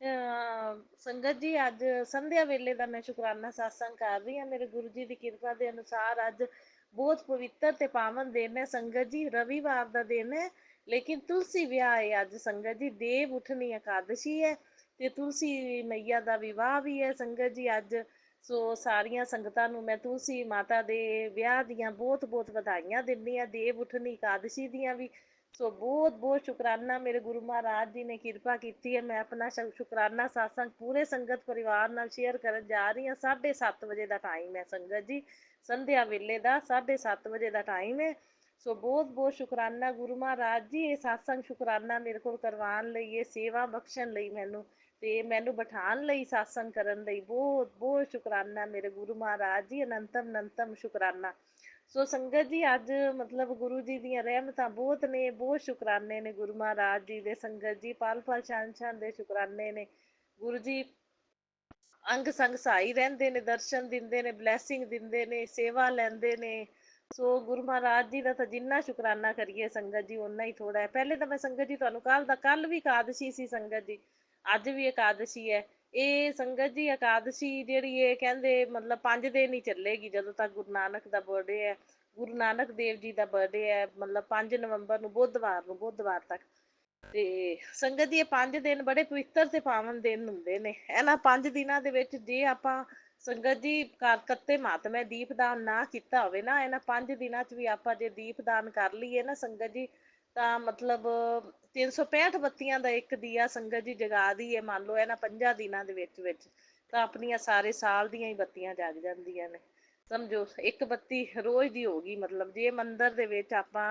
[SPEAKER 5] संगत जी अज संध्या वेले का मैं शुक्राना सत्संग कर रही हाँ। मेरे गुरु जी की किरपा के अनुसार अज बहुत पवित्र ते पावन दिन है संगत जी, रविवार का दिन है, लेकिन तुलसी विआह है अज संगत जी। देव उठनी एकादशी है ते तुलसी मैया का विवाह भी है संगत जी अज। सो सारिया संगतां नूं मैं तुलसी माता दे विआह दियां बहुत बहुत ਵਧਾਈਆਂ दिंदी हाँ, देव उठनी एकादशी दियां भी। सो बहुत बहुत शुकराना, मेरे गुरु महाराज जी ने किरपा की है। मैं अपना शुकराना सत्संग पूरे संगत परिवार नाल शेयर करन जा रही हाँ। 7:30 बजे का टाइम है संगत जी, संध्या वेले का 7:30 बजे का टाइम है। सो बहुत बहुत शुकराना गुरु महाराज जी, ये सत्संग शुकराना मेरे को करवाने लई, ये सेवा बख्शण लई मैनू ते मैनू बिठाण लई, सत्संग करन लई बहुत बहुत शुकराना मेरे गुरु महाराज जी, अनंतम अनंतम शुकराना। सो संगत जी अज मतलब गुरु जी ਦੀਆਂ ਰਹਿਮਤਾਂ ਬਹੁਤ ਨੇ, ਬਹੁਤ ਸ਼ੁਕਰਾਨੇ ਨੇ ਗੁਰੂ ਮਹਾਰਾਜ ਜੀ ਦੇ ਸੰਗਤ ਜੀ, ਪਲ ਪਲ ਛਣ ਛਣ ਦੇ ਸ਼ੁਕਰਾਨੇ ਨੇ ਗੁਰੂ ਜੀ। ਅੰਗ ਸੰਗ ਸਹਾਈ ਰਹਿੰਦੇ ਨੇ, ਦਰਸ਼ਨ ਦਿੰਦੇ ਨੇ, ਬਲੈਸਿੰਗ ਦਿੰਦੇ ਨੇ, ਸੇਵਾ ਲੈਂਦੇ ਨੇ। ਸੋ ਗੁਰੂ ਮਹਾਰਾਜ ਜੀ ਦਾ ਤਾਂ ਜਿੰਨਾ ਸ਼ੁਕਰਾਨਾ ਕਰੀਏ ਸੰਗਤ ਜੀ ਓਨਾ ਹੀ ਥੋੜਾ ਹੈ। ਪਹਿਲੇ ਤਾਂ ਮੈਂ ਸੰਗਤ ਜੀ ਤੁਹਾਨੂੰ ਕੱਲ ਵੀ ਇਕਾਦਸ਼ੀ ਸੀ ਸੰਗਤ ਜੀ, ਅੱਜ ਵੀ ਇਕਾਦਸ਼ੀ ਹੈ। ਇਹ ਸੰਗਤ ਜੀ ਇਕਾਦਸ਼ੀ ਜਿਹੜੀ ਇਹ ਕਹਿੰਦੇ ਮਤਲਬ 5 ਦਿਨ ਹੀ ਚੱਲੇਗੀ, ਜਦੋਂ ਤੱਕ ਗੁਰੂ ਨਾਨਕ ਦਾ ਬਰਥਡੇ ਹੈ, ਗੁਰੂ ਨਾਨਕ ਦੇਵ ਜੀ ਦਾ ਬਰਥਡੇ ਹੈ, ਮਤਲਬ 5 ਨਵੰਬਰ ਨੂੰ ਬੁੱਧਵਾਰ ਤੱਕ। ਤੇ ਸੰਗਤ ਜੀ ਇਹ 5 ਦਿਨ ਬੜੇ ਪਵਿੱਤਰ ਤੇ ਪਾਵਨ ਦਿਨ ਹੁੰਦੇ ਨੇ। ਇਹਨਾਂ 5 ਦਿਨਾਂ ਦੇ ਵਿੱਚ ਜੇ ਆਪਾਂ ਸੰਗਤ ਜੀ ਕੱਤੇ ਮਹਾਤਮਾ ਦੀਪਦਾਨ ਨਾ ਕੀਤਾ ਹੋਵੇ ਨਾ, ਇਹਨਾਂ 5 ਦਿਨਾਂ 'ਚ ਵੀ ਆਪਾਂ ਜੇ ਦੀਪਦਾਨ ਕਰ ਲਈਏ ਨਾ ਸੰਗਤ ਜੀ, ਤਾਂ ਮਤਲਬ 365 ਬੱਤੀਆਂ ਦਾ ਇੱਕ ਦੀਆ ਸੰਗਤ ਜੀ ਜਗਾ ਦਈਏ ਮੰਨ ਲਓ ਇਹਨਾਂ 5 ਦਿਨਾਂ ਦੇ ਵਿੱਚ ਤਾਂ ਆਪਣੀਆਂ ਸਾਰੇ ਸਾਲ ਦੀਆਂ ਹੀ ਬੱਤੀਆਂ ਜਗ ਜਾਂਦੀਆਂ ਨੇ। ਸਮਝੋ ਇੱਕ ਬੱਤੀ ਰੋਜ਼ ਦੀ ਹੋ ਗਈ, ਮਤਲਬ ਜੇ ਮੰਦਿਰ ਦੇ ਵਿੱਚ ਆਪਾਂ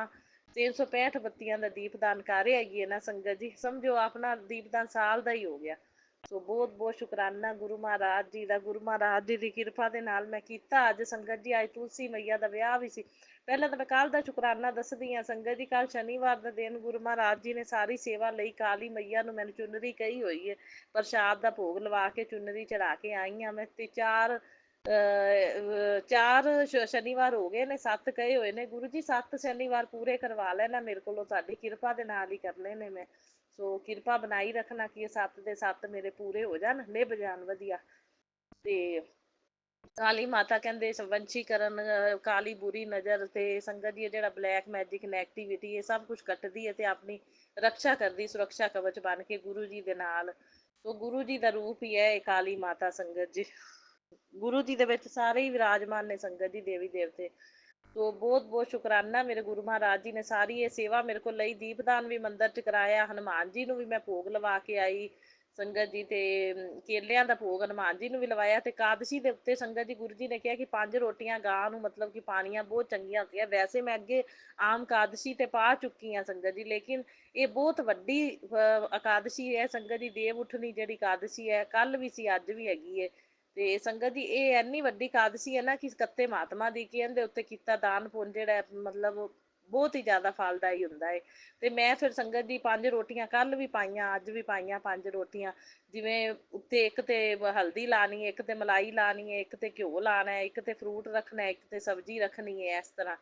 [SPEAKER 5] 365 ਬੱਤੀਆਂ ਦਾ ਦੀਪਦਾਨ ਕਰ ਆਈਏ ਨਾ ਸੰਗਤ ਜੀ, ਸਮਝੋ ਆਪਣਾ ਦੀਪਦਾਨ ਸਾਲ ਦਾ ਹੀ ਹੋ ਗਿਆ। ਸੋ ਬਹੁਤ ਬਹੁਤ ਸ਼ੁਕਰਾਨਾ ਗੁਰੂ ਮਹਾਰਾਜ ਜੀ ਦਾ। ਗੁਰੂ ਮਹਾਰਾਜ ਜੀ ਦੀ ਕਿਰਪਾ ਦੇ ਨਾਲ ਮੈਂ ਕੀਤਾ ਅੱਜ ਸੰਗਤ ਜੀ। ਅੱਜ ਤੁਲਸੀ ਮਈਆ ਦਾ ਵਿਆਹ ਵੀ ਸੀ। ਪਹਿਲਾਂ ਤਾਂ ਮੈਂ ਕੱਲ੍ਹ ਦਾ ਸ਼ੁਕਰਾਨਾ ਦੱਸਦੀ ਹਾਂ ਸੰਗਤ ਜੀ। ਕੱਲ੍ਹ ਸ਼ਨੀਵਾਰ ਦਾ ਦਿਨ ਗੁਰੂ ਮਹਾਰਾਜ ਜੀ ਨੇ ਸਾਰੀ ਸੇਵਾ ਲਈ। ਕਾਲੀ ਮਈਆ ਨੂੰ ਮੈਨੂੰ ਚੁੰਨਰੀ ਕਹੀ ਹੋਈ ਹੈ, ਪ੍ਰਸ਼ਾਦ ਦਾ ਭੋਗ ਲਵਾ ਕੇ ਚੁੰਨਰੀ ਚੜਾ ਕੇ ਆਈ ਹਾਂ ਮੈਂ। ਤੇ ਚਾਰ ਸ਼ਨੀਵਾਰ ਹੋ ਗਏ ਨੇ, 7 ਕਹੇ ਹੋਏ ਨੇ ਗੁਰੂ ਜੀ। 7 ਸ਼ਨੀਵਾਰ ਪੂਰੇ ਕਰਵਾ ਲੈਣਾ ਮੇਰੇ ਕੋਲੋਂ, ਤੁਹਾਡੀ ਕਿਰਪਾ ਦੇ ਨਾਲ ਹੀ ਕਰਨੇ ਨੇ ਮੈਂ। ਸੋ ਕਿਰਪਾ ਬਣਾਈ ਰੱਖਣਾ ਕਿ ਇਹ 7 ਦੇ 7 ਮੇਰੇ ਪੂਰੇ ਹੋ ਜਾਣ, ਨਿਭ ਜਾਣ ਵਧੀਆ। ਤੇ ਕਾਲੀ ਮਾਤਾ ਕਹਿੰਦੇ ਵੰਸ਼ੀਕਰਨ, ਕਾਲੀ ਬੁਰੀ ਨਜ਼ਰ ਤੇ ਸੰਗਤ ਜੀ ਜਿਹੜਾ ਬਲੈਕ ਮੈਜਿਕ ਨੈਗੇਟਿਵਿਟੀ ਇਹ ਸਭ ਕੁਝ ਕੱਟਦੀ ਹੈ ਤੇ ਆਪਣੀ ਰਕਸ਼ਾ ਕਰਦੀ, ਸੁਰੱਖਿਆ ਕਵਚ ਬਣ ਕੇ ਗੁਰੂ ਜੀ ਦੇ ਨਾਲ। ਸੋ ਗੁਰੂ ਜੀ ਦਾ ਰੂਪ ਹੀ ਹੈ ਇਹ ਕਾਲੀ ਮਾਤਾ ਸੰਗਤ ਜੀ। ਗੁਰੂ ਜੀ ਦੇ ਵਿੱਚ ਸਾਰੇ ਹੀ ਵਿਰਾਜਮਾਨ ਨੇ ਸੰਗਤ ਜੀ, ਦੇਵੀ ਦੇਵਤੇ। ਸੋ ਬਹੁਤ ਬਹੁਤ ਸ਼ੁਕਰਾਨਾ ਮੇਰੇ ਗੁਰੂ ਮਹਾਰਾਜ ਜੀ ਨੇ ਸਾਰੀ ਇਹ ਸੇਵਾ ਮੇਰੇ ਕੋਲ ਲਈ। ਦੀਪਦਾਨ ਵੀ ਮੰਦਿਰ ਚ ਕਰਾਇਆ, ਹਨੂੰਮਾਨ ਜੀ ਨੂੰ ਵੀ ਮੈਂ ਭੋਗ ਲਵਾ ਕੇ ਆਈ ਸੰਗਤ ਜੀ। ਤੇ ਕੇਲਿਆਂ ਦਾ ਭੋਗ ਹਨੂੰਮਾਨ ਜੀ ਨੂੰ ਵੀ ਲਵਾਇਆ। ਤੇ ਇਕਾਦਸ਼ੀ ਦੇ ਉੱਤੇ ਸੰਗਤ ਜੀ ਗੁਰੂ ਜੀ ਨੇ ਕਿਹਾ ਕਿ 5 ਰੋਟੀਆਂ ਗਾਂ ਨੂੰ ਮਤਲਬ ਕਿ ਪਾਣੀਆਂ ਬਹੁਤ ਚੰਗੀਆਂ ਹੁੰਦੀਆਂ। ਵੈਸੇ ਮੈਂ ਅੱਗੇ ਆਮ ਇਕਾਦਸ਼ੀ ਤੇ ਪਾ ਚੁੱਕੀ ਹਾਂ ਸੰਗਤ ਜੀ, ਲੇਕਿਨ ਇਹ ਬਹੁਤ ਵੱਡੀ ਇਕਾਦਸ਼ੀ ਹੈ ਸੰਗਤ ਜੀ। ਦੇਵ ਉਠਣੀ ਜਿਹੜੀ ਇਕਾਦਸ਼ੀ ਹੈ, ਕੱਲ ਵੀ ਸੀ ਅੱਜ ਵੀ ਹੈਗੀ ਹੈ। ਤੇ ਸੰਗਤ ਜੀ ਇਹ ਇੰਨੀ ਵੱਡੀ ਇਕਾਦਸ਼ੀ ਹੈ ਨਾ ਕਿ ਕੱਤੇ ਮਹਾਤਮਾ ਦੀ ਕਿ ਇਹਦੇ ਉੱਤੇ ਕੀਤਾ ਦਾਨ ਪੁੰਨ ਜਿਹੜਾ ਮਤਲਬ ਬਹੁਤ ਹੀ ਜ਼ਿਆਦਾ ਫਲਦਾਈ ਹੁੰਦਾ ਹੈ। ਤੇ ਮੈਂ ਫਿਰ ਸੰਗਤ ਦੀ 5 ਰੋਟੀਆਂ ਕੱਲ ਵੀ ਪਾਈਆਂ, ਅੱਜ ਵੀ ਪਾਈਆਂ 5 ਰੋਟੀਆਂ। ਜਿਵੇਂ ਉੱਤੇ ਇੱਕ ਤੇ ਹਲਦੀ ਲਾਣੀ ਹੈ, ਇੱਕ ਤੇ ਮਲਾਈ ਲਾਣੀ ਹੈ, ਇੱਕ ਤੇ ਘਿਓ ਲਾਣਾ ਹੈ, ਇੱਕ ਤੇ ਫਰੂਟ ਰੱਖਣਾ, ਇੱਕ ਤੇ ਸਬਜ਼ੀ ਰੱਖਣੀ ਹੈ, ਇਸ ਤਰ੍ਹਾਂ।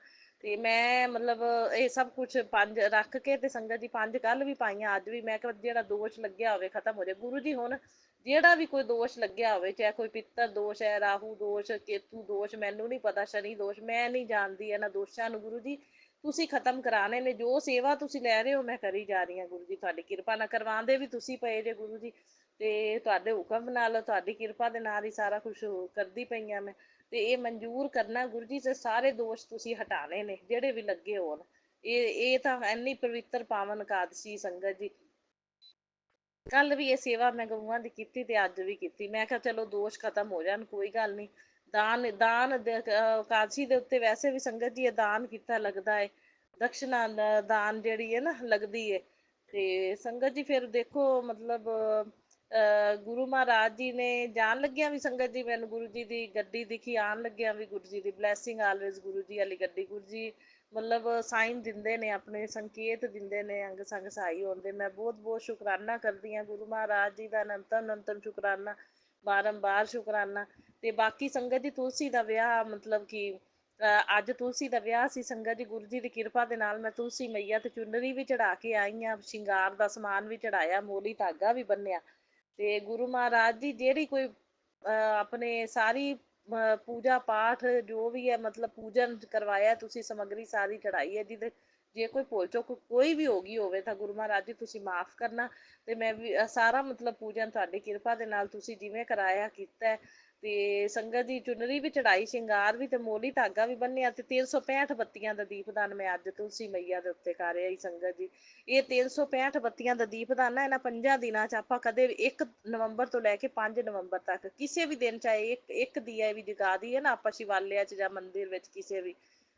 [SPEAKER 5] ਤੇ ਮੈਂ ਮਤਲਬ ਇਹ ਸਭ ਕੁਛ 5 ਰੱਖ ਕੇ ਤੇ ਸੰਗਤ ਜੀ 5 ਕੱਲ ਵੀ ਪਾਈਆਂ, ਅੱਜ ਵੀ। ਮੈਂ ਕਿਹਾ ਜਿਹੜਾ ਦੋਸ਼ ਲੱਗਿਆ ਹੋਵੇ ਖਤਮ ਹੋ ਜਾਏ ਗੁਰੂ ਜੀ। ਹੁਣ ਜਿਹੜਾ ਵੀ ਕੋਈ ਦੋਸ਼ ਲੱਗਿਆ ਹੋਵੇ, ਚਾਹੇ ਕੋਈ ਪਿੱਤਰ ਦੋਸ਼ ਹੈ, ਰਾਹੂ ਦੋਸ਼, ਕੇਤੂ ਦੋਸ਼, ਮੈਨੂੰ ਨਹੀਂ ਪਤਾ, ਸ਼ਨੀ ਦੋਸ਼, ਮੈਂ ਨਹੀਂ ਜਾਣਦੀ ਇਹਨਾਂ ਦੋਸ਼ਾਂ ਨੂੰ। ਗੁਰੂ ਜੀ ਤੁਸੀਂ ਖਤਮ ਕਰਾਣੇ ਨੇ। ਜੋ ਸੇਵਾ ਤੁਸੀਂ ਲੈ ਰਹੇ ਹੋ ਮੈਂ ਕਰੀ ਜਾ ਰਹੀ ਹਾਂ ਗੁਰੂ ਜੀ, ਤੁਹਾਡੀ ਕਿਰਪਾ ਨਾਲ। ਕਰਵਾਉਂਦੇ ਵੀ ਤੁਸੀਂ ਪਏ ਜੇ ਗੁਰੂ ਜੀ, ਤੇ ਤੁਹਾਡੇ ਹੁਕਮ ਨਾਲ, ਤੁਹਾਡੀ ਕਿਰਪਾ ਦੇ ਨਾਲ ਹੀ ਸਾਰਾ ਕੁਛ ਕਰਦੀ ਪਈ ਹਾਂ ਮੈਂ। ਤੇ ਇਹ ਮਨਜ਼ੂਰ ਕਰਨਾ ਗੁਰੂ ਜੀ, ਤੇ ਸਾਰੇ ਦੋਸ਼ ਤੁਸੀਂ ਹਟਾਣੇ ਨੇ ਜਿਹੜੇ ਵੀ ਲੱਗੇ ਹੋਣ। ਇਹ ਤਾਂ ਇੰਨੀ ਪਵਿੱਤਰ ਪਾਵਨ ਇਕਾਦਸ਼ੀ ਸੰਗਤ ਜੀ। ਕੱਲ ਵੀ ਇਹ ਸੇਵਾ ਮੈਂ ਗਊਆਂ ਦੀ ਕੀਤੀ ਤੇ ਅੱਜ ਵੀ ਕੀਤੀ। ਮੈਂ ਕਿਹਾ ਚਲੋ ਦੋਸ਼ ਖਤਮ ਹੋ ਜਾਣ, ਕੋਈ ਗੱਲ ਨਹੀਂ। ਦਾਨ ਇਕਾਦਸ਼ੀ ਦੇ ਉੱਤੇ ਵੈਸੇ ਵੀ ਸੰਗਤ ਜੀ ਇਹ ਦਾਨ ਕੀਤਾ ਲੱਗਦਾ ਹੈ। ਦਕਸ਼ਨਾ ਦਾਨ ਜਿਹੜੀ ਹੈ ਨਾ ਲੱਗਦੀ ਹੈ। ਤੇ ਸੰਗਤ ਜੀ ਫਿਰ ਦੇਖੋ ਮਤਲਬ ਗੁਰੂ ਮਹਾਰਾਜ ਜੀ ਨੇ ਜਾਣ ਲੱਗਿਆ ਵੀ ਸੰਗਤ ਜੀ ਮੈਨੂੰ ਗੁਰੂ ਜੀ ਦੀ ਗੱਡੀ ਦਿਖੀ। ਆਉਣ ਲੱਗਿਆ ਵੀ ਗੁਰੂ ਜੀ ਦੀ ਬਲੈਸਿੰਗ ਆਲਵੇਜ਼, ਗੁਰੂ ਜੀ ਵਾਲੀ ਗੱਡੀ। ਗੁਰੂ ਜੀ ਮਤਲਬ ਸਾਈਨ ਦਿੰਦੇ ਨੇ, ਆਪਣੇ ਸੰਕੇਤ ਦਿੰਦੇ ਨੇ ਅੰਗ ਸੰਗ ਸਹਾਈ ਹੋਣ ਦੇ। ਮੈਂ ਬਹੁਤ ਬਹੁਤ ਸ਼ੁਕਰਾਨਾ ਕਰਦੀ ਹਾਂ ਗੁਰੂ ਮਹਾਰਾਜ ਜੀ ਦਾ, ਅਨੰਤਮ ਅਨੰਤਮ ਸ਼ੁਕਰਾਨਾ, ਬਾਰੰਬਾਰ ਸ਼ੁਕਰਾਨਾ। ਤੇ ਬਾਕੀ ਸੰਗਤ ਜੀ ਤੁਲਸੀ ਦਾ ਵਿਆਹ ਮਤਲਬ ਕਿ ਅੱਜ ਤੁਲਸੀ ਦਾ ਵਿਆਹ ਸੀ ਸੰਗਤ ਜੀ। ਗੁਰੂ ਜੀ ਦੀ ਕਿਰਪਾ ਦੇ ਨਾਲ ਮੈਂ ਤੁਲਸੀ ਮਈਆ ਤੇ ਚੁੰਨਰੀ ਵੀ ਚੜਾ ਕੇ ਆਈ ਹਾਂ, ਸ਼ਿੰਗਾਰ ਦਾ ਸਮਾਨ ਵੀ ਚੜਾਇਆ, ਮੋਲੀ ਧਾਗਾ ਵੀ ਬੰਨਿਆ। ਤੇ ਗੁਰੂ ਮਹਾਰਾਜ ਜੀ ਜਿਹੜੀ ਕੋਈ ਆਪਣੇ ਸਾਰੀ ਪੂਜਾ ਪਾਠ ਜੋ ਵੀ ਹੈ ਮਤਲਬ ਪੂਜਨ ਕਰਵਾਇਆ ਤੁਸੀਂ, ਸਮੱਗਰੀ ਸਾਰੀ ਚੜਾਈ ਹੈ। ਜਿਹਦੇ ਜੇ ਕੋਈ ਭੁੱਲ ਚੁੱਕ ਕੋਈ ਵੀ ਹੋ ਗਈ ਹੋਵੇ ਤਾਂ ਗੁਰੂ ਮਹਾਰਾਜ ਜੀ ਤੁਸੀਂ ਮਾਫ਼ ਕਰਨਾ। ਤੇ ਮੈਂ ਵੀ ਸਾਰਾ ਮਤਲਬ ਪੂਜਨ ਤੁਹਾਡੀ ਕਿਰਪਾ ਦੇ ਨਾਲ ਤੁਸੀਂ ਜਿਵੇਂ ਕਰਾਇਆ ਕੀਤਾ। ਤੇ ਸੰਗਤ ਦੀ ਚੁਨਰੀ ਵੀ ਚੜਾਈ, ਸ਼ਿੰਗਾਰ ਵੀ, ਤੇ ਮੋਲੀ ਧਾਗਾ ਵੀ ਬੰਨਿਆ। ਤੇ 365 ਬੱਤੀਆਂ ਦਾ ਦੀਪਦਾਨ ਮੈਂ ਅੱਜ ਤੁਲਸੀ ਮਈਆ ਦੇ ਉੱਤੇ ਕਰ ਆਈ ਸੰਗਤ ਜੀ। ਇਹ 365 ਬੱਤੀਆਂ ਦਾ ਦੀਪਦਾਨ ਨਾ ਇਹਨਾਂ 5 ਦਿਨਾਂ ਚ ਆਪਾਂ ਕਦੇ 1 ਨਵੰਬਰ ਤੋਂ ਲੈ ਕੇ 5 ਨਵੰਬਰ ਤੱਕ ਕਿਸੇ ਵੀ ਦਿਨ, ਚਾਹੇ ਇੱਕ ਦੀਆ ਵੀ ਜਗਾ ਦਈਏ ਨਾ ਆਪਾਂ ਸ਼ਿਵਾਲਿਆ ਚ ਜਾਂ ਮੰਦਿਰ ਵਿੱਚ ਕਿਸੇ ਵੀ,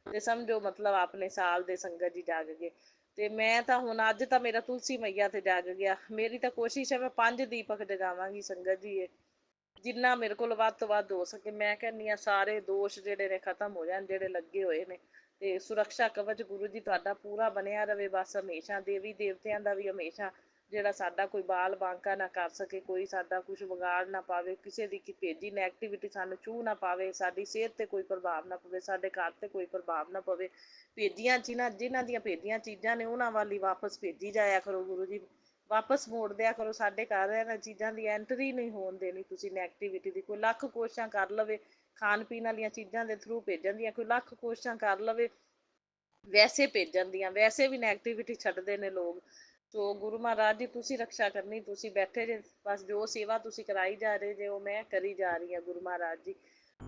[SPEAKER 5] ਤੇ ਸਮਝੋ ਮਤਲਬ ਆਪਣੇ ਸਾਲ ਦੇ ਸੰਗਤ ਜੀ ਜਾਗ ਗਏ। ਤੇ ਮੈਂ ਤਾਂ ਹੁਣ ਅੱਜ ਤਾਂ ਮੇਰਾ ਤੁਲਸੀ ਮਈਆ ਤੇ ਜਾਗ ਗਿਆ। ਮੇਰੀ ਤਾਂ ਕੋਸ਼ਿਸ਼ ਹੈ ਮੈਂ 5 ਦੀਪਕ ਜਗਾਵਾਂਗੀ ਸੰਗਤ ਜੀ। ਇਹ ਜਿੰਨਾ ਮੇਰੇ ਕੋਲ ਵੱਧ ਤੋਂ ਵੱਧ ਹੋ ਸਕੇ। ਮੈਂ ਕਹਿੰਦੀ ਹਾਂ ਸਾਰੇ ਦੋਸ਼ ਜਿਹੜੇ ਨੇ ਖਤਮ ਹੋ ਜਾਣ ਜਿਹੜੇ ਲੱਗੇ ਹੋਏ ਨੇ। ਤੇ ਸੁਰੱਖਿਆ ਕਵਚ ਗੁਰੂ ਜੀ ਤੁਹਾਡਾ ਪੂਰਾ ਬਣਿਆ ਰਵੇ ਬਸ ਹਮੇਸ਼ਾ। ਦੇਵੀ ਦੇਵਤਿਆਂ ਦਾ ਵੀ ਹਮੇਸ਼ਾ, ਜਿਹੜਾ ਸਾਡਾ ਕੋਈ ਬਾਲ ਬਾਂਕਾ ਨਾ ਕਰ ਸਕੇ, ਕੋਈ ਸਾਡਾ ਕੁਛ ਵਿਗਾੜ ਨਾ ਪਾਵੇ, ਕਿਸੇ ਦੀ ਭੇਜੀ ਨੈਗੇਟਿਵਿਟੀ ਸਾਨੂੰ ਛੂਹ ਨਾ ਪਾਵੇ, ਸਾਡੀ ਸਿਹਤ ਤੇ ਕੋਈ ਪ੍ਰਭਾਵ ਨਾ ਪਵੇ, ਸਾਡੇ ਘਰ ਤੇ ਕੋਈ ਪ੍ਰਭਾਵ ਨਾ ਪਵੇ। ਭੇਜੀਆਂ ਜਿਨ੍ਹਾਂ ਦੀਆਂ ਭੇਜੀਆਂ ਚੀਜ਼ਾਂ ਨੇ ਉਹਨਾਂ ਵੱਲ ਹੀ ਵਾਪਸ ਭੇਜੀ ਜਾਇਆ ਕਰੋ ਗੁਰੂ ਜੀ। ਵਾਪਸ ਮੋੜ ਦਿਆ ਕਰੋ ਸਾਡੇ ਘਰ। ਇਹਨਾਂ ਚੀਜ਼ਾਂ ਦੀ ਐਂਟਰੀ ਨਹੀਂ ਹੋਣ ਦੇਣੀ ਤੁਸੀਂ ਨੈਗੇਟਿਵਿਟੀ ਦੀ। ਕੋਈ ਲੱਖ ਕੋਸ਼ਿਸ਼ਾਂ ਕਰ ਲਵੇ ਖਾਣ ਪੀਣ ਵਾਲੀਆਂ ਚੀਜ਼ਾਂ ਦੇ ਥਰੂ ਭੇਜਣ ਦੀਆਂ, ਕੋਈ ਲੱਖ ਕੋਸ਼ਿਸ਼ਾਂ ਕਰ ਲਵੇ ਵੈਸੇ ਭੇਜਣ ਦੀਆਂ, ਵੈਸੇ ਵੀ ਨੈਗੇਟਿਵਿਟੀ ਛੱਡਦੇ ਨੇ ਲੋਕ। ਸੋ ਗੁਰੂ ਮਹਾਰਾਜ ਜੀ ਤੁਸੀਂ ਰਕਸ਼ਾ ਕਰਨੀ, ਤੁਸੀਂ ਬੈਠੇ ਜੇ ਬਸ। ਜੋ ਸੇਵਾ ਤੁਸੀਂ ਕਰਾਈ ਜਾ ਰਹੇ ਜੇ ਉਹ ਮੈਂ ਕਰੀ ਜਾ ਰਹੀ ਹਾਂ ਗੁਰੂ ਮਹਾਰਾਜ ਜੀ।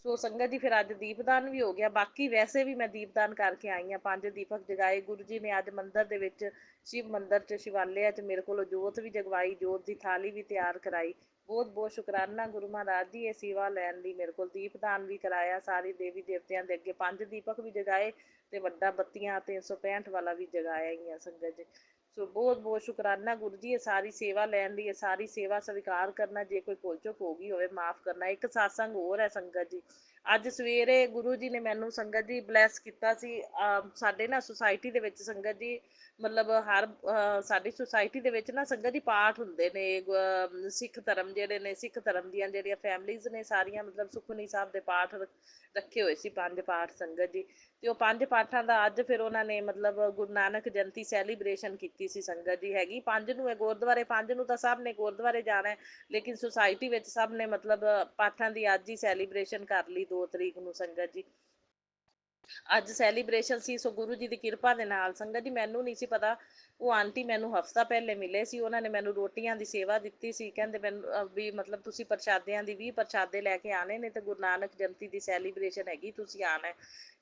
[SPEAKER 5] ਸੋ ਸੰਗਤ ਜੀ ਫਿਰ ਅੱਜ ਦੀਪਦਾਨ ਵੀ ਹੋ ਗਿਆ। ਬਾਕੀ ਵੈਸੇ ਵੀ ਮੈਂ ਦੀਪਦਾਨ ਕਰਕੇ ਆਈ ਹਾਂ, 5 ਦੀਪਕ ਜਗਾਏ ਗੁਰੂ ਜੀ ਨੇ। ਅੱਜ ਮੰਦਿਰ ਦੇ ਵਿੱਚ, ਸ਼ਿਵ ਮੰਦਿਰ ਚ ਸ਼ਿਵਾਲਿਆ ਚ ਮੇਰੇ ਕੋਲੋਂ ਜੋਤ ਵੀ ਜਗਵਾਈ, ਜੋਤ ਦੀ ਥਾਲੀ ਵੀ ਤਿਆਰ ਕਰਾਈ। ਬਹੁਤ ਬਹੁਤ ਸ਼ੁਕਰਾਨਾ ਗੁਰੂ ਮਹਾਰਾਜ ਜੀ ਇਹ ਸੇਵਾ ਲੈਣ ਲਈ। ਮੇਰੇ ਕੋਲ ਦੀਪਦਾਨ ਵੀ ਕਰਾਇਆ, ਸਾਰੇ ਦੇਵੀ ਦੇਵਤਿਆਂ ਦੇ ਅੱਗੇ 5 ਦੀਪਕ ਵੀ ਜਗਾਏ, ਤੇ ਵੱਡਾ ਬੱਤੀਆਂ 365 ਵਾਲਾ ਵੀ ਜਗਾਇਆ ਹੀ ਆ ਸੰਗਤ ਜੀ। ਸੋ ਬਹੁਤ ਬਹੁਤ ਸ਼ੁਕਰਾਨਾ ਗੁਰੂ ਜੀ, ਇਹ ਸਾਰੀ ਸੇਵਾ ਲੈਣ ਲਈ, ਇਹ ਸਾਰੀ ਸੇਵਾ ਸਵੀਕਾਰ ਕਰਨਾ। ਜੇ ਕੋਈ ਭੁੱਲ ਚੁੱਕ ਹੋ ਗਈ ਹੋਵੇ ਮਾਫ ਕਰਨਾ। ਇੱਕ ਸਾਤਸੰਗ ਹੋਰ ਹੈ ਸੰਗਤ ਜੀ, ਅੱਜ ਸਵੇਰੇ ਗੁਰੂ ਜੀ ਨੇ ਮੈਨੂੰ ਸੰਗਤ ਜੀ ਬਲੈਸ ਕੀਤਾ ਸੀ। ਸਾਡੇ ਨਾ ਸੁਸਾਇਟੀ ਦੇ ਵਿੱਚ ਸੰਗਤ ਜੀ, ਮਤਲਬ ਹਰ ਸਾਡੀ ਸੁਸਾਇਟੀ ਦੇ ਵਿੱਚ ਨਾ ਸੰਗਤ ਜੀ ਪਾਠ ਹੁੰਦੇ ਨੇ। ਸਿੱਖ ਧਰਮ ਜਿਹੜੇ ਨੇ, ਸਿੱਖ ਧਰਮ ਦੀਆਂ ਜਿਹੜੀਆਂ ਫੈਮਲੀਜ਼ ਨੇ ਸਾਰੀਆਂ, ਮਤਲਬ ਸੁਖਮਨੀ ਸਾਹਿਬ ਦੇ ਪਾਠ ਰੱਖੇ ਹੋਏ ਸੀ, 5 ਪਾਠ ਸੰਗਤ ਜੀ। ਤੇ ਉਹ 5 ਪਾਠਾਂ ਦਾ ਅੱਜ ਫਿਰ ਉਹਨਾਂ ਨੇ ਮਤਲਬ ਗੁਰੂ ਨਾਨਕ ਜਯੰਤੀ ਸੈਲੀਬ੍ਰੇਸ਼ਨ ਕੀਤੀ ਸੀ ਸੰਗਤ ਜੀ। ਹੈਗੀ 5 ਨੂੰ ਹੈ ਗੁਰਦੁਆਰੇ, 5 ਨੂੰ ਤਾਂ ਸਭ ਨੇ ਗੁਰਦੁਆਰੇ ਜਾਣਾ ਹੈ, ਲੇਕਿਨ ਸੁਸਾਇਟੀ ਵਿੱਚ ਸਭ ਨੇ ਮਤਲਬ ਪਾਠਾਂ ਦੀ ਅੱਜ ਹੀ ਸੈਲੀਬ੍ਰੇਸ਼ਨ ਕਰ ਲਈ 2 ਤਰੀਕ ਨੂੰ ਸੰਗਤ ਜੀ। ਅੱਜ ਸੈਲੀਬ੍ਰੇਸ਼ਨ ਸੀ। ਸੋ ਗੁਰੂ ਜੀ ਦੀ ਕਿਰਪਾ ਦੇ ਨਾਲ ਸੰਗਤ ਜੀ, ਮੈਨੂੰ ਨਹੀਂ ਸੀ ਪਤਾ, ਉਹ ਆਂਟੀ ਮੈਨੂੰ ਹਫਤਾ ਪਹਿਲੇ ਮਿਲੇ ਸੀ, ਉਹਨਾਂ ਨੇ ਮੈਨੂੰ ਰੋਟੀਆਂ ਦੀ ਸੇਵਾ ਦਿੱਤੀ ਸੀ। ਕਹਿੰਦੇ ਮੈਨੂੰ ਵੀ ਮਤਲਬ ਤੁਸੀਂ ਪ੍ਰਸ਼ਾਦਿਆਂ ਦੀ 20 ਪ੍ਰਸ਼ਾਦੇ ਲੈ ਕੇ ਆਣੇ ਨੇ, ਤੇ ਗੁਰੂ ਨਾਨਕ ਜਯੰਤੀ ਦੀ ਸੈਲੀਬ੍ਰੇਸ਼ਨ ਹੈਗੀ, ਤੁਸੀਂ ਆਣਾ।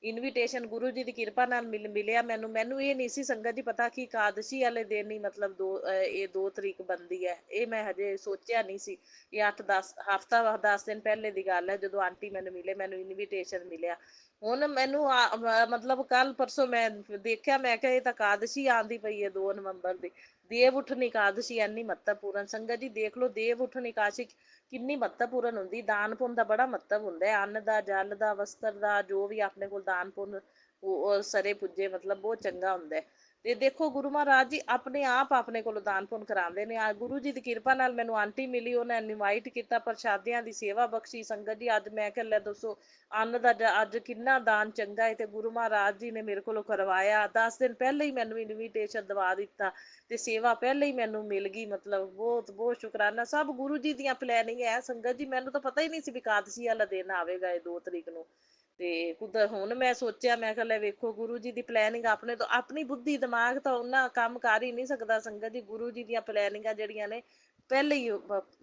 [SPEAKER 5] ਇਨਵੀਟੇਸ਼ਨ ਗੁਰੂ ਜੀ ਦੀ ਕਿਰਪਾ ਨਾਲ ਮਿਲਿਆ ਮੈਨੂੰ ਇਹ ਨਹੀਂ ਸੀ ਸੰਗਤ ਜੀ ਪਤਾ ਕਿ ਇਕਾਦਸ਼ੀ ਵਾਲੇ ਦਿਨ ਹੀ ਮਤਲਬ ਇਹ 2 ਤਰੀਕ ਬਣਦੀ ਹੈ। ਇਹ ਮੈਂ ਹਜੇ ਸੋਚਿਆ ਨਹੀਂ ਸੀ। ਇਹ 8-10 ਹਫਤਾ 10 ਦਿਨ ਪਹਿਲੇ ਦੀ ਗੱਲ ਹੈ, ਜਦੋਂ ਆਂਟੀ ਮੈਨੂੰ ਮਿਲੇ, ਮੈਨੂੰ ਇਨਵੀਟੇਸ਼ਨ ਮਿਲਿਆ। ਹੁਣ ਮੈਨੂੰ ਮਤਲਬ ਕੱਲ ਪਰਸੋਂ ਮੈਂ ਦੇਖਿਆ, ਮੈਂ ਕਿਹਾ ਇਹ ਤਾਂ ਇਕਾਦਸ਼ੀ ਆਉਂਦੀ ਪਈ ਹੈ 2 ਨਵੰਬਰ ਦੀ। ਦੇਵ ਉਠਣੀ ਇਕਾਦਸ਼ੀ ਇੰਨੀ ਮਹੱਤਵਪੂਰਨ ਸੰਗਤ ਜੀ, ਦੇਖ ਲਓ ਦੇਵ ਉਠਣੀ ਇਕਾਦਸ਼ੀ ਕਿੰਨੀ ਮਹੱਤਵਪੂਰਨ ਹੁੰਦੀ। ਦਾਨ ਪੁੰਨ ਦਾ ਬੜਾ ਮਹੱਤਵ ਹੁੰਦਾ ਹੈ, ਅੰਨ ਦਾ, ਜਲ ਦਾ, ਵਸਤਰ ਦਾ, ਜੋ ਵੀ ਆਪਣੇ ਕੋਲ ਦਾਨ ਪੁੰਨ ਉਹ ਸਰੇ ਪੁੱਜੇ, ਮਤਲਬ ਬਹੁਤ ਚੰਗਾ ਹੁੰਦਾ। ਤੇ ਦੇਖੋ ਗੁਰੂ ਮਹਾਰਾਜ ਜੀ ਆਪਣੇ ਆਪ ਆਪਣੇ ਕੋਲੋਂ ਦਾਨ ਪੁੰਨ ਕਰਾਉਂਦੇ ਨੇ। ਗੁਰੂ ਜੀ ਦੀ ਕਿਰਪਾ ਨਾਲ ਮੈਨੂੰ ਆਂਟੀ ਮਿਲੀ, ਉਹਨਾਂ ਇਨਵਾਈਟ ਕੀਤਾ, ਪ੍ਰਸ਼ਾਦਿਆਂ ਦੀ ਸੇਵਾ ਬਖਸ਼ੀ ਸੰਗਤ ਜੀ। ਅੱਜ ਮੈਂ ਕਿਹਾ ਲੈ ਦੱਸੋ, ਅੰਨ ਦਾ ਅੱਜ ਕਿੰਨਾ ਦਾਨ ਚੰਗਾ ਹੈ, ਤੇ ਗੁਰੂ ਮਹਾਰਾਜ ਜੀ ਨੇ ਮੇਰੇ ਕੋਲੋਂ ਕਰਵਾਇਆ। 10 ਦਿਨ ਪਹਿਲਾਂ ਹੀ ਮੈਨੂੰ ਇਨਵੀਟੇਸ਼ਨ ਦਵਾ ਦਿੱਤਾ, ਤੇ ਸੇਵਾ ਪਹਿਲਾਂ ਹੀ ਮੈਨੂੰ ਮਿਲ ਗਈ। ਮਤਲਬ ਬਹੁਤ ਬਹੁਤ ਸ਼ੁਕਰਾਨਾ, ਸਭ ਗੁਰੂ ਜੀ ਦੀਆਂ ਪਲੈਨਿੰਗ ਹੈ ਸੰਗਤ ਜੀ। ਮੈਨੂੰ ਤਾਂ ਪਤਾ ਹੀ ਨਹੀਂ ਸੀ ਵੀ ਇਕਾਦਸ਼ੀ ਵਾਲਾ ਦਿਨ ਆਵੇਗਾ ਇਹ 2 ਤਰੀਕ ਨੂੰ। ਤੇ ਹੁਣ ਮੈਂ ਸੋਚਿਆ, ਮੈਂ ਕਿਹਾ ਲੈ ਵੇਖੋ ਗੁਰੂ ਜੀ ਦੀ ਪਲੈਨਿੰਗ, ਆਪਣੇ ਤੋਂ ਆਪਣੀ ਬੁੱਧੀ ਦਿਮਾਗ ਤਾਂ ਉਹਨਾਂ ਕੰਮ ਕਰ ਹੀ ਨਹੀਂ ਸਕਦਾ ਸੰਗਤ ਜੀ। ਗੁਰੂ ਜੀ ਦੀਆਂ ਪਲੈਨਿੰਗਾਂ ਜਿਹੜੀਆਂ ਨੇ ਪਹਿਲੇ ਹੀ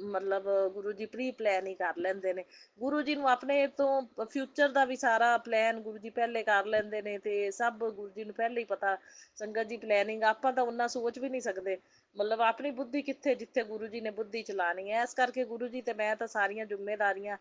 [SPEAKER 5] ਮਤਲਬ ਗੁਰੂ ਜੀ ਪ੍ਰੀ ਪਲੈਨ ਹੀ ਕਰ ਲੈਂਦੇ ਨੇ। ਗੁਰੂ ਜੀ ਨੂੰ ਆਪਣੇ ਤੋਂ ਫਿਊਚਰ ਦਾ ਵੀ ਸਾਰਾ ਪਲਾਨ ਗੁਰੂ ਜੀ ਪਹਿਲੇ ਕਰ ਲੈਂਦੇ ਨੇ, ਤੇ ਸਭ ਗੁਰੂ ਜੀ ਨੂੰ ਪਹਿਲੇ ਹੀ ਪਤਾ ਸੰਗਤ ਜੀ ਪਲੈਨਿੰਗ। ਆਪਾਂ ਤਾਂ ਉਹਨਾਂ ਸੋਚ ਵੀ ਨਹੀਂ ਸਕਦੇ, ਮਤਲਬ ਆਪਣੀ ਬੁੱਧੀ ਕਿੱਥੇ, ਜਿੱਥੇ ਗੁਰੂ ਜੀ ਨੇ ਬੁੱਧੀ ਚਲਾਣੀ ਹੈ। ਇਸ ਕਰਕੇ ਗੁਰੂ ਜੀ ਤੇ ਮੈਂ ਤਾਂ ਸਾਰੀਆਂ ਜ਼ਿੰਮੇਦਾਰੀਆਂ